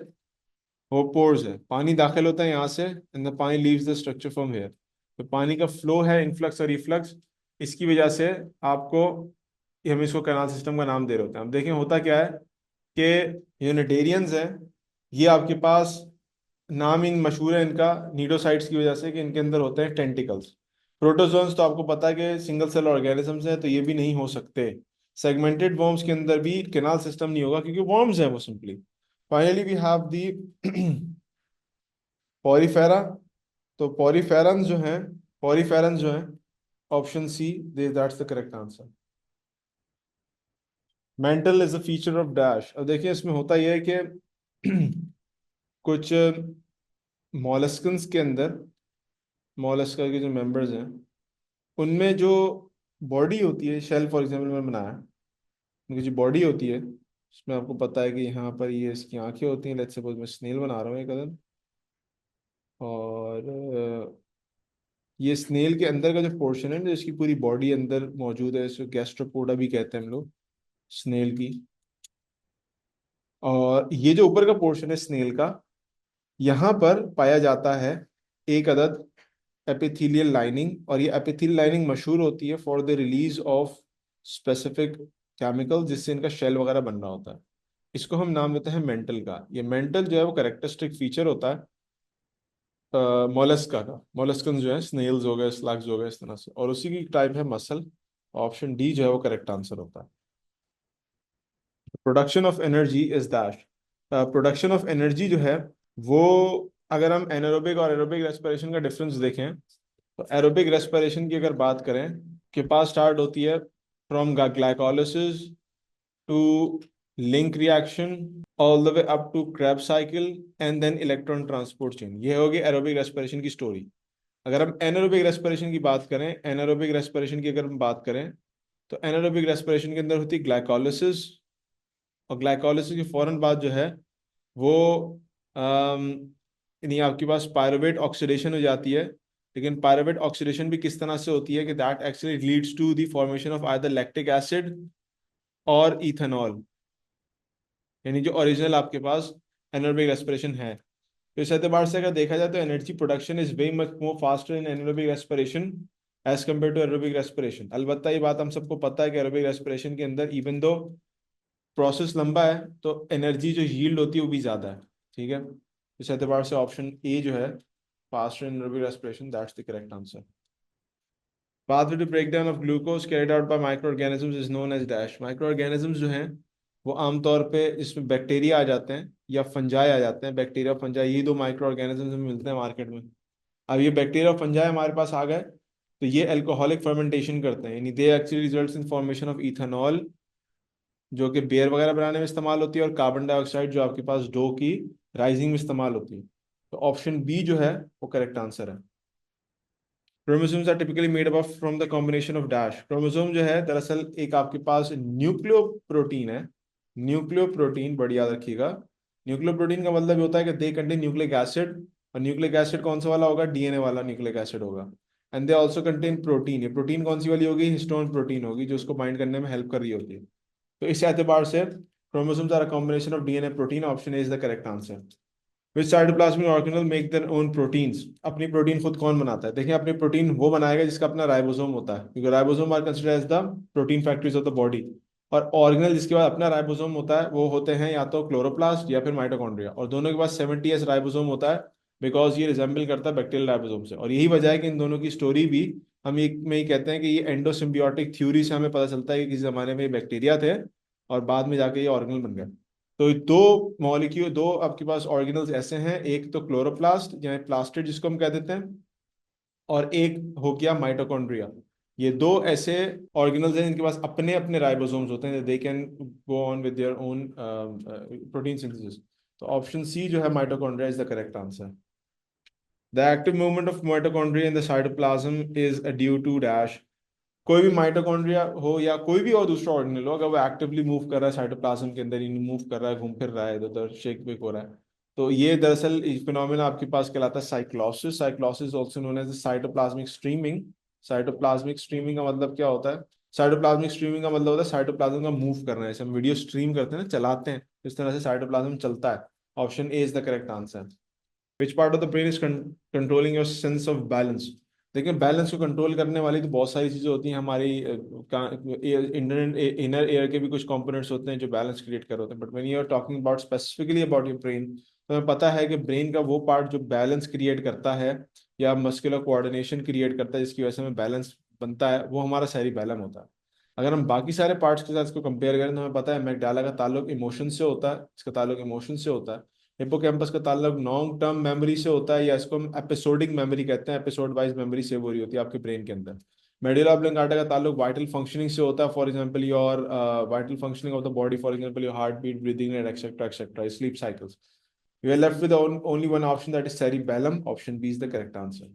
वो पोर्स है, पानी दाखिल होता है यहाँ से, एंड द पानी leaves the structure from here. तो पानी का फ्लो है, इनफ्लक्स और रिफ्लक्स, इसकी वजह से आपको, हम इसको कैनाल सिस्टम का नाम दे रहे होते हैं। अब देखें होता क्या है कि यूनिटेरियंस हैं, ये आपके पास नाम इन मशहूर है इनका नीडोसाइट्स की वजह से कि इनके अंदर होते हैं टेंटिकल्स। प्रोटोजोन्स तो आपको पता है कि सिंगल सेल ऑर्गेनिजम्स हैं, तो ये भी नहीं हो सकते। सेगमेंटेड वॉर्म्स के अंदर भी कैनाल सिस्टम नहीं होगा क्योंकि वॉर्म्स हैं वो simply. Finally we have the Porifera. तो पॉरीफेरंस जो हैं, option C, that's the correct answer. Mantle is a feature of dash. अब देखिए इसमें होता यह है कि कुछ मॉलस्कन्स के अंदर, मॉलस्का के जो मेंबर्स हैं उनमें जो बॉडी होती है, शेल फॉर एग्जांपल में बनाया, उनकी जो बॉडी होती है उसमें आपको पता है कि यहाँ पर ये इसकी आंखें होती हैं। लेट्स सपोज मैं स्नेल बना रहा हूँ एक कदम, और ये स्नेल के अंदर का जो पोर्शन है जो इसकी पूरी बॉडी अंदर मौजूद है, इसको गैस्ट्रोपोडा भी कहते हैं हम लोग, स्नेल की। और ये जो ऊपर का पोर्शन है स्नेल का, यहाँ पर पाया जाता है एक अदद एपिथेलियल लाइनिंग, और ये एपिथेलियल लाइनिंग मशहूर होती है for the release of specific chemical जिससे इनका शेल वगैरह बन रहा होता है। इसको हम नाम देते हैं मेंटल का। ये मेंटल जो है वो कैरेक्टरिस्टिक फीचर होता है मोलस्का का। मोलस्कन जो है, स्नेल्स हो गए, स्लग्स हो गए, इस तरह से, और उसी की टाइप है मसल। ऑप्शन डी जो है वो करेक्ट आंसर होता है। Production of energy is दैश। Production of energy जो है वो, अगर हम एनारोबिक और एरोबिक रेस्पिरेशन का डिफरेंस देखें, तो एरोबिक रेस्पिरेशन की अगर बात करें, के पास स्टार्ट होती है from glycolysis to link reaction all the way up to Krebs cycle and then electron transport chain. ये होगी एरोबिक रेस्पिरेशन की स्टोरी। अगर हम एनारोबिक रेस्पिरेशन की बात करें, एनारोबिक रेस्पिरेशन की अगर हम बात करें, तो एनारोबिक रेस्पिरेशन के अंदर होती है ग्लाइकोलिसिस, और ग्लाइकोलिसिस के फौरन बाद जो है वो यानी आपके पास पायरुवेट ऑक्सीडेशन हो जाती है। लेकिन पायरुवेट ऑक्सीडेशन भी किस तरह से होती है कि that actually leads to the formation of either lactic acid और इथेनॉल, यानी जो ओरिजिनल आपके पास एनारोबिक रेस्पिरेशन है। तो इस एतबार से अगर देखा जाए तो energy production is very much more faster in anaerobic respiration as compare to aerobic respiration. अलबत्ता ये बात हम सबको पता है कि एरोबिक रेस्पिरेशन के अंदर इवन दो प्रोसेस लंबा है तो एनर्जी जो यील्ड होती है वो भी ज़्यादा है, ठीक है। इस एतबार से ऑप्शन ए जो है faster anaerobic respiration. That's the correct answer. Pathway to breakdown of glucose carried out by microorganisms is known as dash. Microorganisms जो हैं वो आमतौर पे इसमें बैक्टीरिया आ जाते हैं या फंजाई आ जाते हैं। बैक्टीरिया फंजाई ये दो माइक्रो ऑर्गेनिज्म मिलते हैं मार्केट में। अब ये बैक्टीरिया और फंजाई हमारे पास आ गए तो ये अल्कोहलिक फर्मेंटेशन करते हैं, यानी they actually results in formation of ethanol जो कि बियर वगैरह बनाने में इस्तेमाल होती है, और कार्बन डाइऑक्साइड जो आपके पास डो की राइजिंग में इस्तेमाल होती है। तो ऑप्शन बी जो है वो करेक्ट आंसर है। Chromosomes are typically made up from the combination of dash. Chromosome जो है दरअसल एक आपके पास न्यूक्लियो प्रोटीन है। न्यूक्लियो प्रोटीन, बड़ी याद रखिएगा। न्यूक्लियो प्रोटीन का मतलब ये होता है कि दे कंटेन न्यूक्लिक एसिड, और न्यूक्लिक एसिड कौन सा वाला होगा? डीएनए वाला न्यूक्लिक एसिड होगा। And they also contain protein. ये प्रोटीन कौन सी वाली होगी? हिस्टोन प्रोटीन होगी, जो उसको बाइंड करने में हेल्प कर रही होती है। तो इस एतबार से chromosomes are a combination of DNA protein. Option A is the correct answer. Which cytoplasmic organelle make their own proteins. अपनी प्रोटीन खुद कौन बनाता है? देखिए, अपनी प्रोटीन वो बनाएगा जिसका अपना राइबोसोम होता है, क्योंकि ribosome are considered as the protein factories of the body. और ऑर्गेनल जिसके पास अपना राइबोसोम होता है वो होते हैं या तो क्लोरोप्लास्ट या फिर माइटोकॉन्ड्रिया, और दोनों के पास 70s राइबोसोम होता है, बिकॉज ये रिजेंबल करता है बैक्टीरियल राइबोसोम से। और यही वजह है कि इन दोनों की स्टोरी भी हम एक में ही कहते हैं कि ये एंडोसिम्बियोटिक थ्योरी से हमें पता चलता है कि किसी जमाने में ये बैक्टीरिया थे और बाद में जाके ये ऑर्गेनल बन गए। तो दो मॉलिक्यूल, दो आपके पास ऑर्गेनल्स ऐसे हैं, एक तो क्लोरोप्लास्ट या प्लास्टिड जिसको हम कह देते हैं, और एक हो गया माइटोकॉन्ड्रिया। ये दो ऐसे ऑर्गेनल्स हैं जिनके पास अपने अपने राइबोसोम्स होते हैं, they can go on with their own protein synthesis. तो ऑप्शन सी जो है mitochondria is the correct answer. The active movement of mitochondria in the cytoplasm is due to dash. कोई भी माइटोकॉन्ड्रिया हो या कोई भी और दूसरा ऑर्गेनल हो, अगर वो एक्टिवली मूव कर रहा है साइटोप्लाज्म के अंदर, मूव कर रहा है, घूम फिर रहा है, इधर उधर शेक वेक हो रहा है, तो ये दरअसल फिनोमेना आपके पास कहलाता है cyclosis. Cyclosis also known as cytoplasmic streaming. Cytoplasmic streaming का मतलब क्या होता है? साइटोप्लाज्मिक स्ट्रीमिंग का मतलब होता है साइटोप्लाज्म का मूव करना है। जैसे हम वीडियो स्ट्रीम करते हैं ना, चलाते हैं, इस तरह से साइटोप्लाज्म चलता है। Option A is the correct answer. Which part of the brain is controlling your sense of balance. देखिए, बैलेंस को कंट्रोल करने वाली तो बहुत सारी चीजें होती हैं हमारी। इनर एयर के भी कुछ कंपोनेंट्स होते हैं जो बैलेंस क्रिएट कर होते हैं, but when you are talking about specifically about your brain, तो हमें पता है कि ब्रेन का वो पार्ट जो बैलेंस क्रिएट करता है या मस्कुलर कोऑर्डिनेशन क्रिएट करता है, जिसकी वजह से हमें बैलेंस बनता है, वो हमारा सेरिबैलम होता है। अगर हम बाकी सारे पार्ट्स के साथ इसको कंपेयर करें तो हमें पता है मैगडाला का ताल्लुक इमोशन से होता है, इसका ताल्लुक इमोशन से होता है। हिप्पोकैम्पस का ताल्लुक लॉन्ग टर्म मेमोरी से होता है, या इसको हम एपिसोडिक मेमोरी कहते हैं, एपिसोड वाइज मेमोरी सेव हो रही होती है आपके ब्रेन के अंदर। मेडुला ऑब्लिंगाटा का ताल्लुक वाइटल फंक्शनिंग से होता है, for example your vital functioning of the body, for example your heartbeat, breathing rate, etcetera etcetera, sleep cycles. We are left with only one option, that is cerebellum. Option B is the correct answer.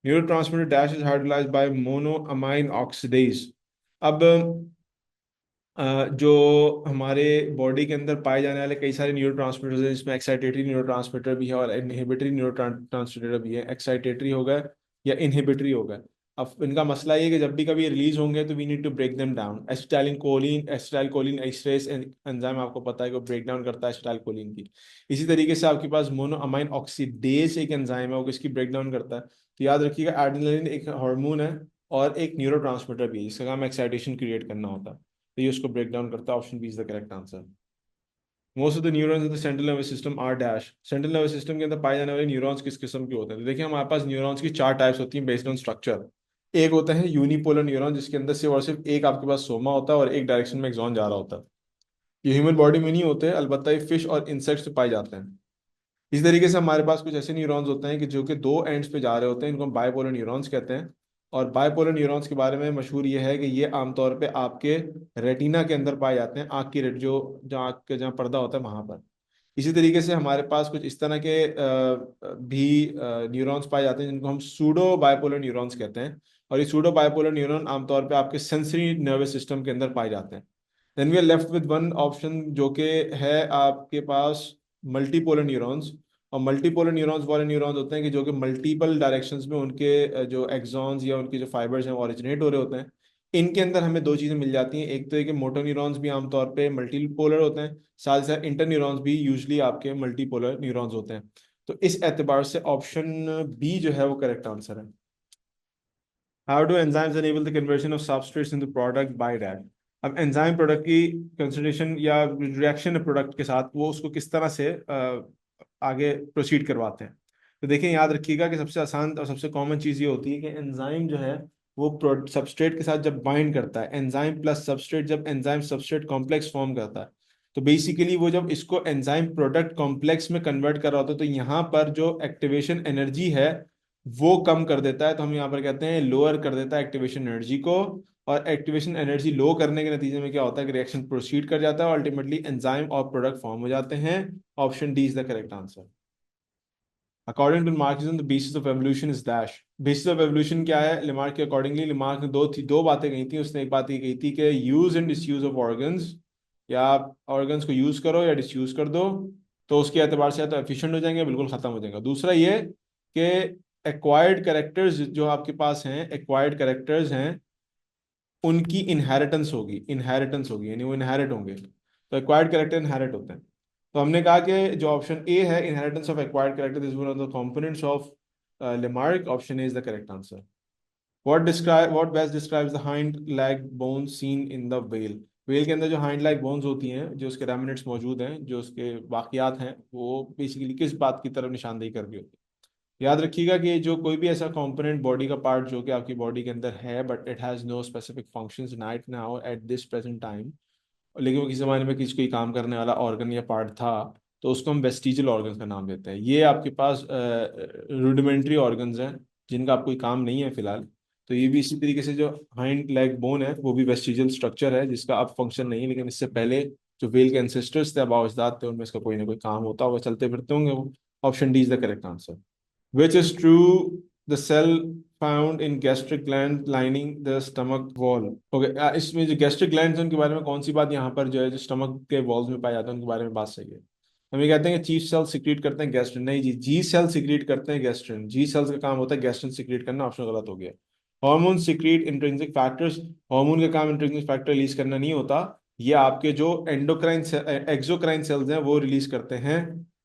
Neurotransmitter dash is hydrolysed by monoamine oxidase. अब जो हमारे body के अंदर पाए जाने वाले कई सारे न्यूरोट्रांसमीटर्स हैं, जिसमें एक्साइटेटरी न्यूरोट्रांसमीटर भी है और इनहिबिटरी न्यूरोट्रांसमीटर भी है। एक्साइटेटरी हो गए या इनहिबिटरी हो गए। अब इनका मसला ये है कि जब भी कभी रिलीज होंगे तो we need to break them down. Acetylcholinesterase enzyme आपको पता है कि वो ब्रेक डाउन करता है एसिटाइलकोलिन की। इसी तरीके से आपके पास मोनोअमाइन ऑक्सीडेज एक एंजाइम है, वो किसकी ब्रेक डाउन करता है? तो याद रखिएगा, एड्रेनलिन एक हार्मोन है और एक न्यूरोट्रांसमीटर भी है, जिसका काम एक्साइटेशन क्रिएट करना होता है, तो ये उसको ब्रेक डाउन करता है। Option B is the correct answer. Most of the neurons in the central nervous system are dash. Central nervous system के अंदर पाए जाने वाले न्यूरॉन्स किस किस्म के होते हैं? तो देखिए, हमारे पास न्यूरॉन्स की चार टाइप्स होती हैं बेस्ड ऑन स्ट्रक्चर। एक होता है यूनिपोलर न्यूरॉन, जिसके अंदर सिर्फ और सिर्फ एक आपके पास सोमा होता है और एक डायरेक्शन में एक्सॉन जा रहा होता है। ये ह्यूमन बॉडी में नहीं होते, अलबत्ता ये फिश और इंसेक्ट्स में पाए जाते हैं। इसी तरीके से हमारे पास कुछ ऐसे न्यूरॉन्स होते हैं कि जो कि दो एंड्स पे जा रहे होते हैं, इनको हम बायपोलर न्यूरॉन्स कहते हैं। और बायपोलर न्यूरॉन्स के बारे में मशहूर ये है कि ये आमतौर पे आपके रेटिना के अंदर पाए जाते हैं, आँख की रेट जो जहाँ आँख के जहाँ पर्दा होता है वहाँ पर। इसी तरीके से हमारे पास कुछ इस तरह के भी न्यूरॉन्स पाए जाते हैं जिनको हम सूडो बायपोलर न्यूरॉन्स कहते हैं। और ये सूडो बायपोलर न्यूरॉन आमतौर पे आपके सेंसरी नर्वस सिस्टम के अंदर पाए जाते हैं। Then we are left with one option जो कि है आपके पास मल्टीपोलर न्यूरॉन्स। और मल्टीपोलर न्यूरॉन्स वाले न्यूरॉन्स होते हैं कि जो कि मल्टीपल डायरेक्शंस में उनके जो एक्सॉन्स या उनके जो फाइबर्स हैं वो ओरिजिनेट हो रहे होते हैं। इनके अंदर हमें दो चीज़ें मिल जाती हैं, एक तो है कि मोटर न्यूरॉन्स भी आमतौर पे मल्टीपोलर होते हैं, साथ ही साथ इंटर न्यूरॉन्स भी यूजली आपके मल्टीपोलर न्यूरॉन्स होते हैं। तो इस एतबार से ऑप्शन बी जो है वो करेक्ट आंसर है। How do enzymes enable the conversion of substrates into product by that. अब एंजाइम प्रोडक्ट की कंसंट्रेशन या रिएक्शन प्रोडक्ट के साथ वो उसको किस तरह से आगे प्रोसीड करवाते हैं। तो देखिए याद रखिएगा कि सबसे आसान और सबसे कॉमन चीज़ ये होती है कि एंजाइम जो है वो सबस्ट्रेट के साथ जब बाइंड करता है, एंजाइम प्लस सबस्ट्रेट, जब एंजाइम सबस्ट्रेट कॉम्प्लेक्स फॉर्म करता है, तो बेसिकली वो जब इसको एंजाइम प्रोडक्ट कॉम्प्लेक्स में कन्वर्ट कर रहा होता है, तो यहाँ पर जो एक्टिवेशन एनर्जी है वो कम कर देता है। तो हम यहाँ पर कहते हैं लोअर कर देता है एक्टिवेशन एनर्जी को। और एक्टिवेशन एनर्जी लो करने के नतीजे में क्या होता है कि रिएक्शन प्रोसीड कर जाता है और अल्टीमेटली एंजाइम और प्रोडक्ट फॉर्म हो जाते हैं। Option D is the correct answer. According to Marxism the basis of evolution is dash. Basis of evolution क्या है लिमार्क के अकॉर्डिंगली? लिमार्क ने दो बातें कही थी। उसने एक बात ये कही थी कि use and disuse of organs, या ऑर्गन्स को यूज करो या डिसयूज कर दो, तो उसके एतबार से या तो एफिशिएंट हो जाएंगे, बिल्कुल खत्म हो जाएगा। दूसरा ये कि एक्वायर्ड करेक्टर्स जो आपके पास हैं, एक्वायर्ड करेक्टर्स हैं, उनकी इनहेरिटेंस होगी यानी वो इनहेरिट होंगे। तो एक्वायर्ड करेक्टर इनहेरिट होते हैं। तो हमने कहा कि जो ऑप्शन ए है, inheritance of acquired character is one of the components of Lamarck. Option A is the correct answer. What best describes the hind leg bones seen in the whale? Whale के अंदर जो hind leg bones होती हैं, जो उसके रेमिनेट्स मौजूद हैं, जो उसके बाकियात हैं, वो बेसिकली किस बात की तरफ निशानदेही कर रही होती है? याद रखिएगा कि जो कोई भी ऐसा कंपोनेंट बॉडी का पार्ट जो कि आपकी बॉडी के अंदर है but it has no specific functions right now at this present time, लेकिन वो किसी ज़माने में किसी कोई काम करने वाला ऑर्गन या पार्ट था, तो उसको हम वेस्टिजियल ऑर्गन्स का नाम देते हैं। ये आपके पास रूडिमेंट्री ऑर्गन्स हैं जिनका आप कोई काम नहीं है फिलहाल। तो ये भी इसी तरीके से जो हाइंड लेग बोन है वो भी वेस्टिजियल स्ट्रक्चर है जिसका अब फंक्शन नहीं है, लेकिन इससे पहले जो वेल के एंसेस्टर्स थे, आबाव अजदाद थे, उनमें इसका कोई ना कोई काम होता होगा, चलते फिरते होंगे वो। Option D is the correct answer. Which is true, the cell found in gastric gland lining the stomach wall. Okay, इसमें जो gastric glands हैं उनके बारे में कौन सी बात यहाँ पर जो है जो स्टमक के वॉल्स में पाए जाते हैं उनके बारे में बात सही है? हम ये कहते हैं कि चीफ सेल सिक्रीट करते हैं गैस्ट्रिन, नहीं जी, जी सेल सिक्रीट करते हैं गैस्ट्रिन। जी सेल्स का काम होता है गैस्ट्रिन सिक्रीट करना। ऑप्शन गलत हो गया। Hormone secrete intrinsic factors, hormone का काम इंट्रिंसिक फैक्टर रिलीज करना नहीं होता, ये आपके जो एंडोक्राइन एक्सोक्राइन सेल्स हैं वो रिलीज करते हैं।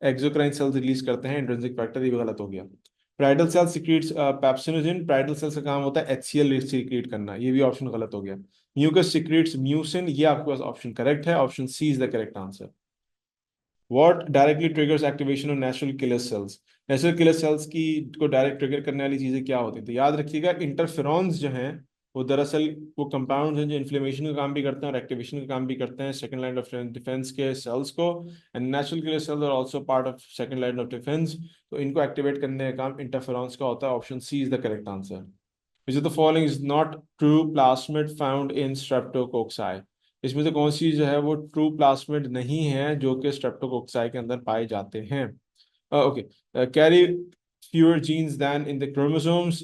एक्सोक्राइन सेल्स रिलीज करते हैं इंट्रिंसिक फैक्टर, ये भी गलत हो गया। प्राइडल सेल सिक्रीट्स पेप्सिनोजेन, प्राइडल सेल का काम होता है एचसीएल सिक्रीट करना, ये भी ऑप्शन गलत हो गया। म्यूकस सिक्रीट्स म्यूसिन, ये आपके पास ऑप्शन करेक्ट है। Option C is the correct answer. What directly triggers activation of natural killer cells? Natural killer cells की को डायरेक्ट ट्रिगर करने वाली चीजें क्या होती है? तो याद रखिएगा इंटरफेरॉन्स जो हैं वो दरअसल वो कंपाउंड्स हैं जो इन्फ्लेमेशन का काम भी करते हैं और एक्टिवेशन का काम भी करते हैं सेकंड लाइन ऑफ डिफेंस के सेल्स को। And natural killer cells are also part of second line of defence. तो इनको एक्टिवेट करने का काम इंटरफेरॉन्स का होता है। Option C is the correct answer. Which of the following is not true plasmid found in streptococci? इसमें से कौन सी जो है वो ट्रू प्लास्मिड नहीं है जो कि स्ट्रेप्टोकोक्साई के अंदर पाए जाते हैं? Okay, carry fewer genes than in the chromosomes.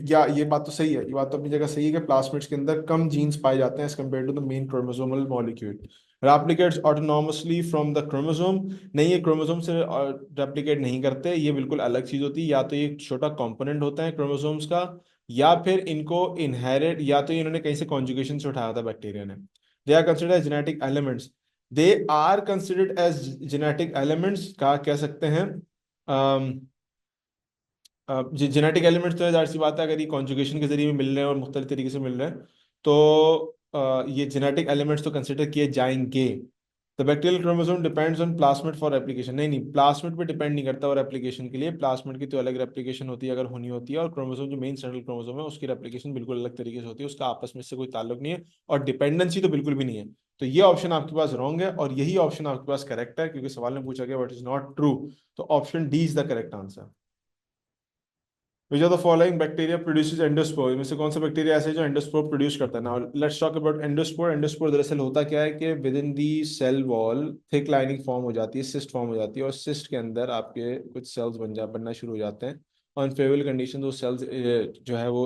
या ये बात तो सही है, ये बात तो अपनी जगह सही है कि प्लास्मिड्स के अंदर कम जीन्स पाए जाते हैं as compare to the main chromosomal molecule. Replicates autonomously from the chromosome, नहीं, ये क्रोमोसोम से रेप्लिकेट नहीं करते, ये बिल्कुल अलग चीज होती है। या तो ये एक छोटा कंपोनेंट होता है क्रोमोसोम्स का, या फिर इनको इनहेरिट, या तो इन्होंने कहीं से कॉन्जुगेशन से उठाया था बैक्टीरिया ने। They are considered as genetic elements, they are considered as genetic elements का कह सकते हैं। जेनेटिक एलिमेंट्स तो है, जाहिर सी बात है, अगर ये कॉन्जुगेशन के जरिए मिल रहे हैं और मुख्तलिफ तरीके से मिल रहे हैं तो ये जेनेटिक एलिमेंट्स तो कंसिडर किए जाएंगे। The bacterial chromosome depends on plasmid for replication, नहीं नहीं, प्लास्मिड पे डिपेंड नहीं करता और रेप्लिकेशन के लिए प्लास्मिड की तो अलग रेप्लिकेशन होती है अगर होनी होती है, और क्रोमोसोम जो मेन सेंट्रल क्रोमोसोम है उसकी रेप्लिकेशन बिल्कुल अलग तरीके से होती है, उसका आपस में से कोई ताल्लुक नहीं है और डिपेंडेंसी तो बिल्कुल भी नहीं है। तो ये ऑप्शन आपके पास रॉन्ग है और यही ऑप्शन आपके पास करेक्ट है क्योंकि सवाल में पूछा गया व्हाट इज नॉट ट्रू। तो option D is the correct answer. Which are the following bacteria produces endospore? इनमें से कौन सा बैक्टीरिया ऐसे है जो एंडोस्पोर प्रोड्यूस करता है? Now let's talk about endospore. Endospore दरअसल होता क्या है कि within the cell wall thick lining form हो जाती है, सिस्ट फॉर्म हो जाती है, और सिस्ट के अंदर आपके कुछ सेल्स बनना शुरू हो जाते हैं। और फेवरल कंडीशन वो सेल्स जो है वो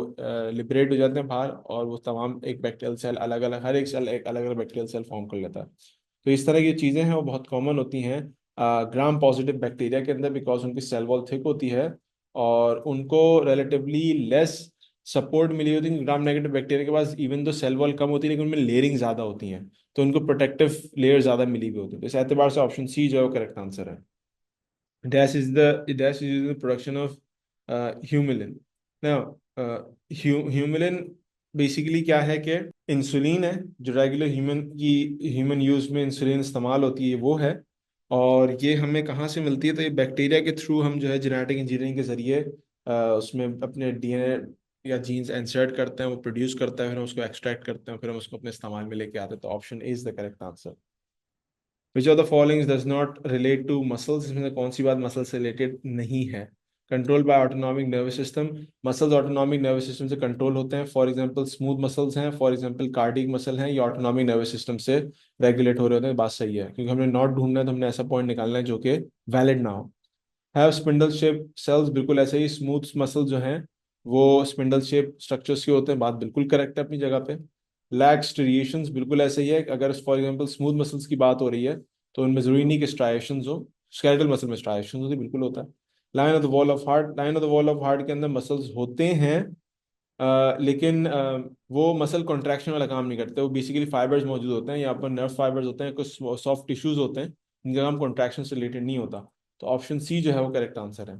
लिबरेट हो जाते हैं बाहर, और वो तमाम एक बैक्टीरियल सेल अलग अलग, हर एक सेल एक अलग अलग बैक्टीरियल सेल फॉर्म कर लेता है। तो इस तरह की चीज़ें हैं वो बहुत कॉमन होती हैं ग्राम पॉजिटिव बैक्टीरिया के अंदर, बिकॉज उनकी सेल वॉल थिक होती है और उनको रिलेटिवली लेस सपोर्ट मिली होती है। ग्राम नेगेटिव बैक्टीरिया के पास इवन तो सेल वॉल कम होती है लेकिन उनमें लेयरिंग ज़्यादा होती हैं, तो उनको प्रोटेक्टिव लेयर ज़्यादा मिली हुई होती है। तो इस एतबार से ऑप्शन सी जो है वो करेक्ट आंसर है। Dash is the production of Humulin. Now Humulin basically क्या है कि इंसुलिन है, जो रेगुलर ह्यूमन यूज में इंसुलिन इस्तेमाल होती है वो है। और ये हमें कहाँ से मिलती है? तो ये बैक्टीरिया के थ्रू हम जो है जेनेटिक इंजीनियरिंग के जरिए उसमें अपने डीएनए या जीन्स इंसर्ट करते हैं, वो प्रोड्यूस करता है, फिर हम उसको एक्सट्रैक्ट करते हैं, फिर हम उसको अपने इस्तेमाल में लेके आते हैं। तो option A is the correct answer. Which of the following does not relate to muscles? इसमें से कौन सी बात मसल से रिलेटेड नहीं है? Control by autonomic nervous system. Muscles autonomic nervous system से कंट्रोल होते हैं। फॉर एग्जांपल स्मूथ मसल्स हैं, फॉर एग्जांपल कार्डियक मसल हैं, ये ऑटोनॉमिक नर्वस सिस्टम से रेगुलेट हो रहे होते हैं। बात सही है, क्योंकि हमने नॉट ढूंढना है तो हमने ऐसा पॉइंट निकालना है जो कि वैलिड ना हो। हैव स्पिंडल शेप सेल्स, बिल्कुल ऐसे ही स्मूथ मसल जो हैं वो स्पिंडल शेप स्ट्रक्चर्स के होते हैं। बात बिल्कुल करेक्ट है अपनी जगह पे। लैक स्ट्रिएशंस, बिल्कुल ऐसे ही है। अगर फॉर एग्जांपल स्मूथ मसल्स की बात हो रही है तो उनमें जरूरी नहीं कि स्ट्राइएशंस हो, स्केलेटल मसल में स्ट्राइएशंस होती बिल्कुल होता है। Line of the wall of heart, line of the wall of heart के अंदर मसल्स होते हैं, लेकिन वो मसल कॉन्ट्रैक्शन वाला काम नहीं करते। वो बेसिकली फाइबर्स मौजूद होते हैं, यहाँ पर नर्व फाइबर्स होते हैं, कुछ सॉफ्ट टिश्यूज होते हैं जिनका काम कॉन्ट्रैक्शन से रिलेटेड नहीं होता। तो ऑप्शन सी जो है वो करेक्ट आंसर है।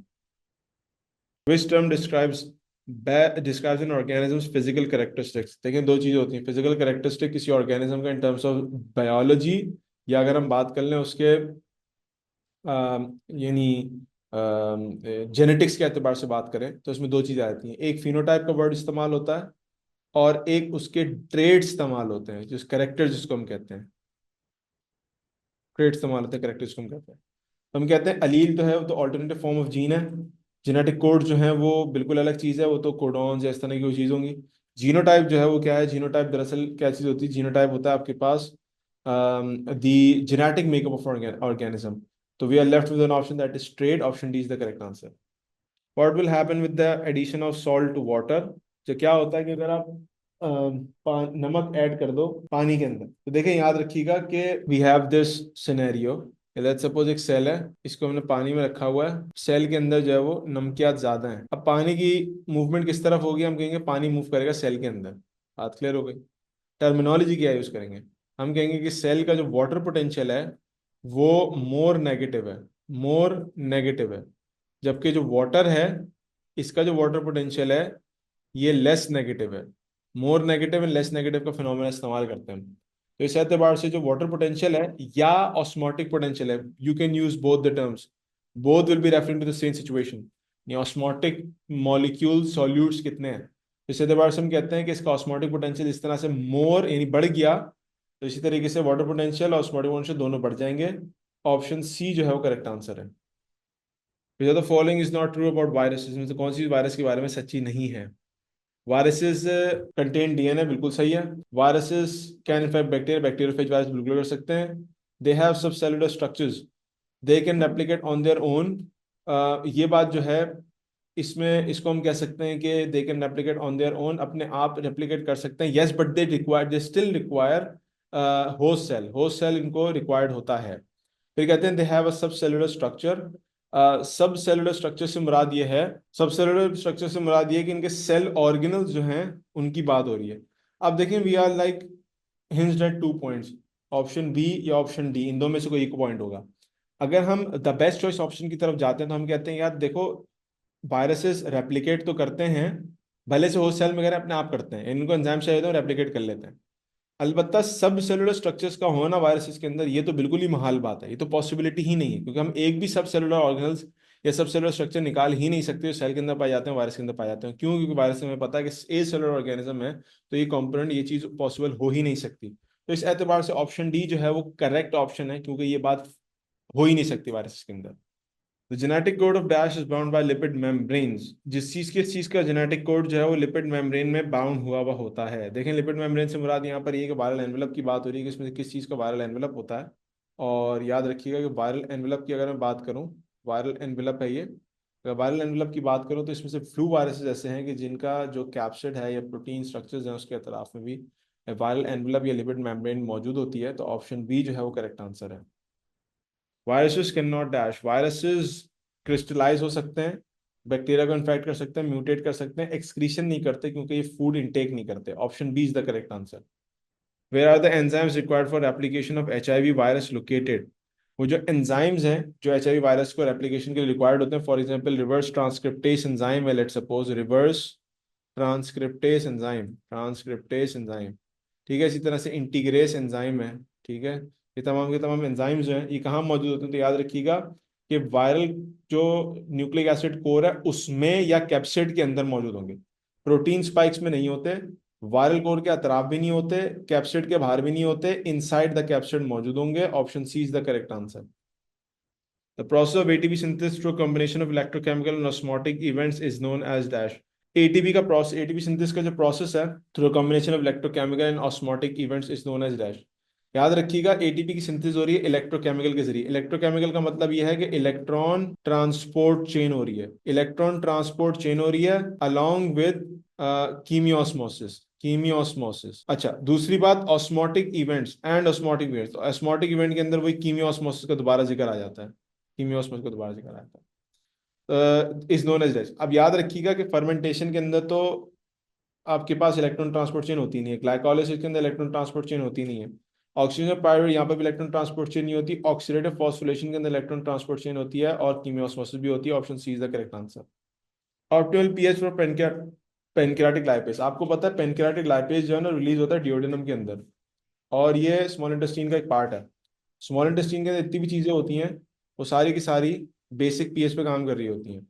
Which term describes an organism's physical characteristics? देखिए दो चीजें होती हैं, फिजिकल कैरेक्टरिस्टिक किसी ऑर्गेनिज्म का इन टर्म्स ऑफ बायोलॉजी, या अगर हम बात कर लें उसके यानी जेनेटिक्स के एतबार से बात करें, तो इसमें दो चीजें आती हैं। एक फिनोटाइप का वर्ड इस्तेमाल होता है, और एक उसके ट्रेड्स इस्तेमाल होते हैं, जिस करेक्टर जिसको हम कहते हैं, ट्रेड्स इस्तेमाल होते हैं, करेक्टर जिसको हम कहते हैं। तो हम कहते हैं अलील तो है, वो तो ऑल्टरनेटिव फॉर्म ऑफ जीन है। जेनेटिक कोड जो है वो बिल्कुल अलग चीज़ है, वो तो कोडॉन्स या इस तरह की कोई चीज़ होंगी। जीनोटाइप जो है वो क्या है? जीनोटाइप दरअसल क्या चीज़ होती है? जीनोटाइप होता है आपके पास the genetic makeup of organism. तो we are left with an option that is trade. Option D is the correct answer. What will happen with the addition of salt to water? जो क्या होता है कि अगर आप नमक ऐड कर दो पानी के अंदर, तो देखें याद रखिएगा कि we have this scenario. Let's suppose एक सेल है, इसको हमने पानी में रखा हुआ है, सेल के अंदर जो है वो नमकियात ज्यादा है। अब पानी की मूवमेंट किस तरफ होगी? हम कहेंगे पानी मूव करेगा सेल के अंदर। बात क्लियर हो गई? टर्मिनोलॉजी क्या यूज करेंगे? हम कहेंगे कि सेल का जो वाटर पोटेंशियल है वो मोर नेगेटिव है, मोर नेगेटिव है। जबकि जो वाटर है, इसका जो वाटर पोटेंशियल है ये लेस नेगेटिव है। More negative and less negative का फिनोमेना इस्तेमाल करते हैं हम। तो इस एतबार से जो वाटर पोटेंशियल है या ऑस्मोटिक पोटेंशियल है, you can use both the terms, both will be referring to the same situation. ये ऑस्मोटिक मॉलिक्यूल सॉल्यूट्स कितने हैं, इस एतबार से हम कहते हैं कि इसका ऑस्मोटिक पोटेंशियल इस तरह से मोर यानी बढ़ गया, तो इसी तरीके से वाटर पोटेंशियल और ऑस्मोटिक पोटेंशियल दोनों बढ़ जाएंगे। ऑप्शन सी जो है वो करेक्ट आंसर है। The following is not true about viruses? में से कौन सी वायरस के बारे में सच्ची नहीं है? वायरसेस कंटेन डीएनए, बिल्कुल सही है। Viruses can infect bacteria, bacteriophage virus बिल्कुल कर सकते हैं। दे हैव सब cellular structures, they can replicate on their own. ये बात जो है, इसमें इसको हम कह सकते हैं कि they can replicate on their own, अपने आप रेप्लिकेट कर सकते हैं। Yes, but they still require host cell, host cell इनको रिक्वायर्ड होता है। फिर कहते हैं they have a subcellular structure. Subcellular structure से मुराद ये है, सब सेलुलर स्ट्रक्चर से मुराद ये है कि इनके सेल ऑर्गेनल्स जो हैं उनकी बात हो रही है। अब देखें we are like hinged at 2 points, option B या ऑप्शन डी, इन दो में से कोई एक पॉइंट होगा। अगर हम द बेस्ट चॉइस ऑप्शन की तरफ जाते हैं तो हम कहते हैं यार देखो, वायरसेस रेप्लिकेट तो करते हैं, भले से होस्ट सेल में अगर अपने आप करते हैं, इनको एंजाइम चाहिए तो रेप्लिकेट कर लेते हैं। अलबत्ता सब सेलुलर स्ट्रक्चर्स का होना वायरसेस के अंदर, ये तो बिल्कुल ही महाल बात है, ये तो पॉसिबिलिटी ही नहीं है, क्योंकि हम एक भी सब सेलुलर ऑर्गेनल्स या सब सेलुलर स्ट्रक्चर निकाल ही नहीं सकते जो सेल के अंदर पाए जाते हैं, वायरस के अंदर पाए जाते हैं। क्यों? क्योंकि वायरस में पता है कि ए सेलुलर ऑर्गेनिज्म है, तो ये कॉम्पोनेंट, ये चीज पॉसिबल हो ही नहीं सकती। तो इस एतबार से ऑप्शन डी जो है वो करेक्ट ऑप्शन है, क्योंकि ये बात हो ही नहीं सकती वायरस के अंदर। The genetic code of dash is bound by lipid membranes. जिस चीज का जेनेटिक कोड जो है वो लिपिड मेम्ब्रेन में बाउंड हुआ हुआ होता है। देखें लिपिड मेम्ब्रेन से मुराद यहाँ पर ये कि वायरल एनवेलप की बात हो रही है कि इसमें किस चीज़ का वायरल एनवेलप होता है। और याद रखिएगा कि वायरल एनवेलप की अगर मैं बात करूँ, वायरल एनवेलप है ये, अगर वायरल एनवेलप की बात करूँ तो इसमें से फ्लू वायरसेस ऐसे हैं कि जिनका जो कैप्सिड है या प्रोटीन स्ट्रक्चर्स हैं उसके अतराफ में भी वायरल एनवेलप या लिपिड मेम्ब्रेन मौजूद होती है। तो ऑप्शन बी जो है वो करेक्ट आंसर है। Viruses can not dash, viruses crystallize हो सकते हैं, बैक्टीरिया को इन्फेक्ट कर सकते हैं, म्यूटेट कर सकते हैं, एक्सक्रीशन नहीं करते क्योंकि ये फूड इनटेक नहीं करते। Option B is the correct answer. Where are the enzymes required for application of HIV virus located? वो जो एंजाइम्स हैं जो एचआईवी वायरस को एप्लीकेशन के लिए रिक्वायर्ड होते हैं, for example reverse transcriptase enzyme है, let's suppose reverse transcriptase enzyme, transcriptase enzyme, ठीक है। इसी तरह से इंटीग्रेस एंजाइम है, ठीक है। ये तमाम के तमाम एंजाइम्स जो हैं ये कहाँ मौजूद होते हैं? तो याद रखिएगा कि वायरल जो न्यूक्लिक एसिड कोर है उसमें या कैप्सिड के अंदर मौजूद होंगे। प्रोटीन स्पाइक्स में नहीं होते, वायरल कोर के अतराफ भी नहीं होते, कैप्सिड के बाहर भी नहीं होते, इनसाइड द कैप्सिड मौजूद होंगे। Option C is the correct answer. The process of ATP synthesis through a combination of electrochemical and osmotic events is known as dash. ATP का प्रोसेस, एटीपी सिंथेसिस का जो प्रोसेस है through combination of electrochemical and osmotic events is known as dash. याद रखिएगा ATP की synthesis हो रही है इलेक्ट्रोकेमिकल के जरिए। इलेक्ट्रोकेमिकल का मतलब यह है कि इलेक्ट्रॉन ट्रांसपोर्ट चेन हो रही है, इलेक्ट्रॉन ट्रांसपोर्ट चेन हो रही है अलोंग विद कीमियोस्मोसिस। कीमियोस्मोसिस। अच्छा, दूसरी बात osmotic events and osmotic events. तो ऑस्मोटिक इवेंट के अंदर वही कीमियोस्मोसिस का दोबारा जिक्र आ जाता है, कीमियोस्मोसिस का दोबारा जिक्र आ जाता है, इज नोन एज डैश। अब याद रखिएगा कि फर्मेंटेशन के अंदर तो आपके पास इलेक्ट्रॉन ट्रांसपोर्ट चेन होती नहीं है, ग्लाइकोलाइसिस के अंदर इलेक्ट्रॉन ट्रांसपोर्ट चेन होती नहीं है, ऑक्सीजन पायरुवेट यहाँ पर भी इलेक्ट्रॉन ट्रांसपोर्ट चेन नहीं होती, ऑक्सीडेटिव फॉस्फोरिलेशन के अंदर इलेक्ट्रॉन ट्रांसपोर्ट चेन होती है, और कीमियोस्मोसिस भी होती है। Option C is the correct answer. Optimal pH for pancreatic lipase. आपको पता है पेनक्रियाटिक लाइपेज जो है ना रिलीज होता है डिओडेनम के अंदर, और ये स्मॉल इंटेस्टीन का एक पार्ट है। स्मॉल इंटेस्टीन के अंदर जितनी भी चीज़ें होती हैं वो सारी की सारी बेसिक पीएच पे काम कर रही होती हैं।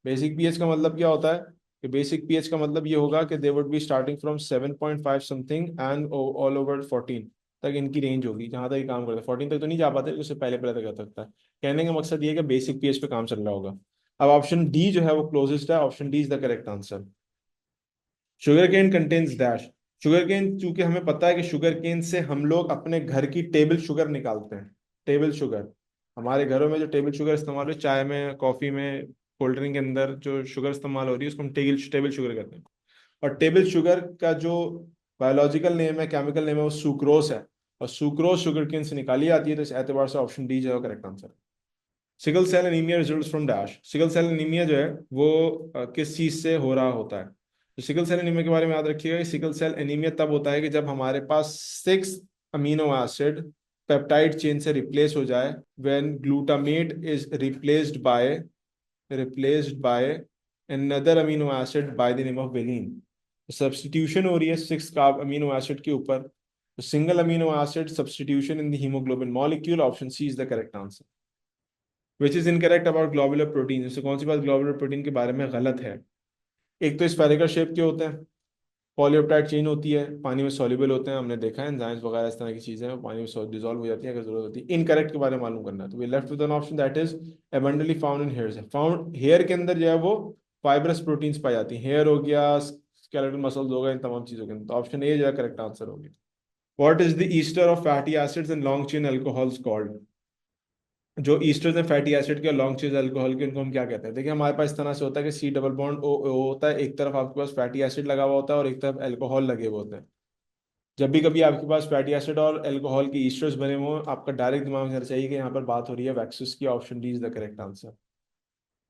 बेसिक पीएच का मतलब क्या होता है? कि बेसिक पीएच का मतलब ये होगा कि they would be starting from 7.5 something and all over 14 तक इनकी रेंज होगी, जहाँ तक ये काम करता है। 14 तक तो नहीं जा पाते, उससे पहले पहले तक जा सकता है। कहने का मकसद ये है कि बेसिक पीएच पे काम चल रहा होगा। अब ऑप्शन डी जो है वो क्लोजेस्ट है, option D is the correct answer. Sugarcane contains dash. Sugarcane, चूंकि हमें पता है कि शुगर केन से हम लोग अपने घर की टेबल शुगर निकालते हैं। टेबल शुगर, हमारे घरों में जो टेबल शुगर इस्तेमाल हो, चाय में, कॉफी में, कोल्ड ड्रिंक के अंदर जो शुगर इस्तेमाल हो रही है उसको हम टेबल टेबल शुगर कहते हैं। और टेबल शुगर का जो बायोलॉजिकल नेम है, केमिकल नेम है, वो सुक्रोस है, और सुक्रोस शुगर केन से निकाली जाती है। तो इस एतबार से ऑप्शन डी जो है correct answer. Sickle cell anaemia results from dash. Sickle cell anaemia जो है वो किस चीज से हो रहा होता है? तो सिकल सेल एनीमिया के बारे में याद रखिएगा कि सिकल सेल एनीमिया तब होता है कि जब हमारे पास 6 अमीनो एसिड पेप्टाइड चेन से रिप्लेस हो जाए, when glutamate is replaced by another amino acid by the name of valine. Substitution हो रही है 6 अमीनो एसिड के ऊपर, single amino acid substitution in the haemoglobin molecule. Option C is the correct answer. Which is incorrect about globular protein. इससे कौन सी बात globular protein के बारे में गलत है? एक तो स्फेरिकल शेप के होते हैं, पॉलीपेप्टाइड चेन होती है, पानी में सॉल्युबल होते हैं, हमने देखा है एंजाइम्स वगैरह इस तरह की चीजें हैं, पानी में डिजोल्व हो जाती है अगर जरूरत होती है। इनकरेक्ट के बारे में मालूम करना है, तो we left with an option that is abundantly found in hairs. Found hair के अंदर जो है वो फाइब्रस प्रोटीन्स पाई जाती हैं। हेयर हो गया, स्केलेटल मसल्स हो गए, इन तमाम चीजों के अंदर। तो ऑप्शन ए जो है करेक्ट आंसर होगी। What is the ester of fatty acids and long chain alcohols called? जो ईस्टर्स हैं फैटी एसिड के, लॉन्ग चेन अल्कोहल के, उनको हम क्या कहते हैं? देखिए हमारे पास इस तरह से होता है कि सी डबल बॉन्ड ओ ओ होता है, एक तरफ आपके पास फैटी एसिड लगा हुआ होता है और एक तरफ अल्कोहल लगे हुए होते हैं। जब भी कभी आपके पास फैटी एसिड और अल्कोहल के ईस्टर्स बने हुए हों, आपका डायरेक्ट दिमाग में चाहिए कि यहाँ पर बात हो रही है वैक्सीज की। Option D is the correct answer.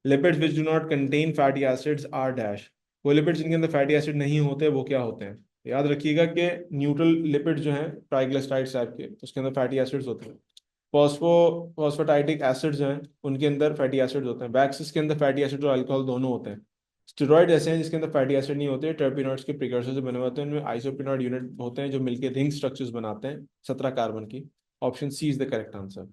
Lipids which do not contain fatty acids are dash. वो लिपिड्स जिनके अंदर फैटी एसिड नहीं होते वो क्या होते हैं? याद रखिएगा कि न्यूट्रल लिपिड जो हैं ट्राइग्लिसराइड्स टाइप के, उसके अंदर फैटी एसिड्स होते हैं। फॉस्फोटाइटिक एसिड्स हैं, उनके अंदर फैटी एसिड्स होते हैं। वैक्सीज के अंदर फैटी एसिड और अल्कोहल दोनों होते हैं। स्टेरॉइड ऐसे हैं जिसके अंदर फैटी एसिड नहीं होते, टर्पेनॉइड्स के प्रिकर्सर से बने हुए होते हैं, उनमें आइसोपेनॉइड यूनिट होते हैं जो मिलकर रिंग स्ट्रक्चर्स बनाते हैं 17 कार्बन की। Option C is the correct answer.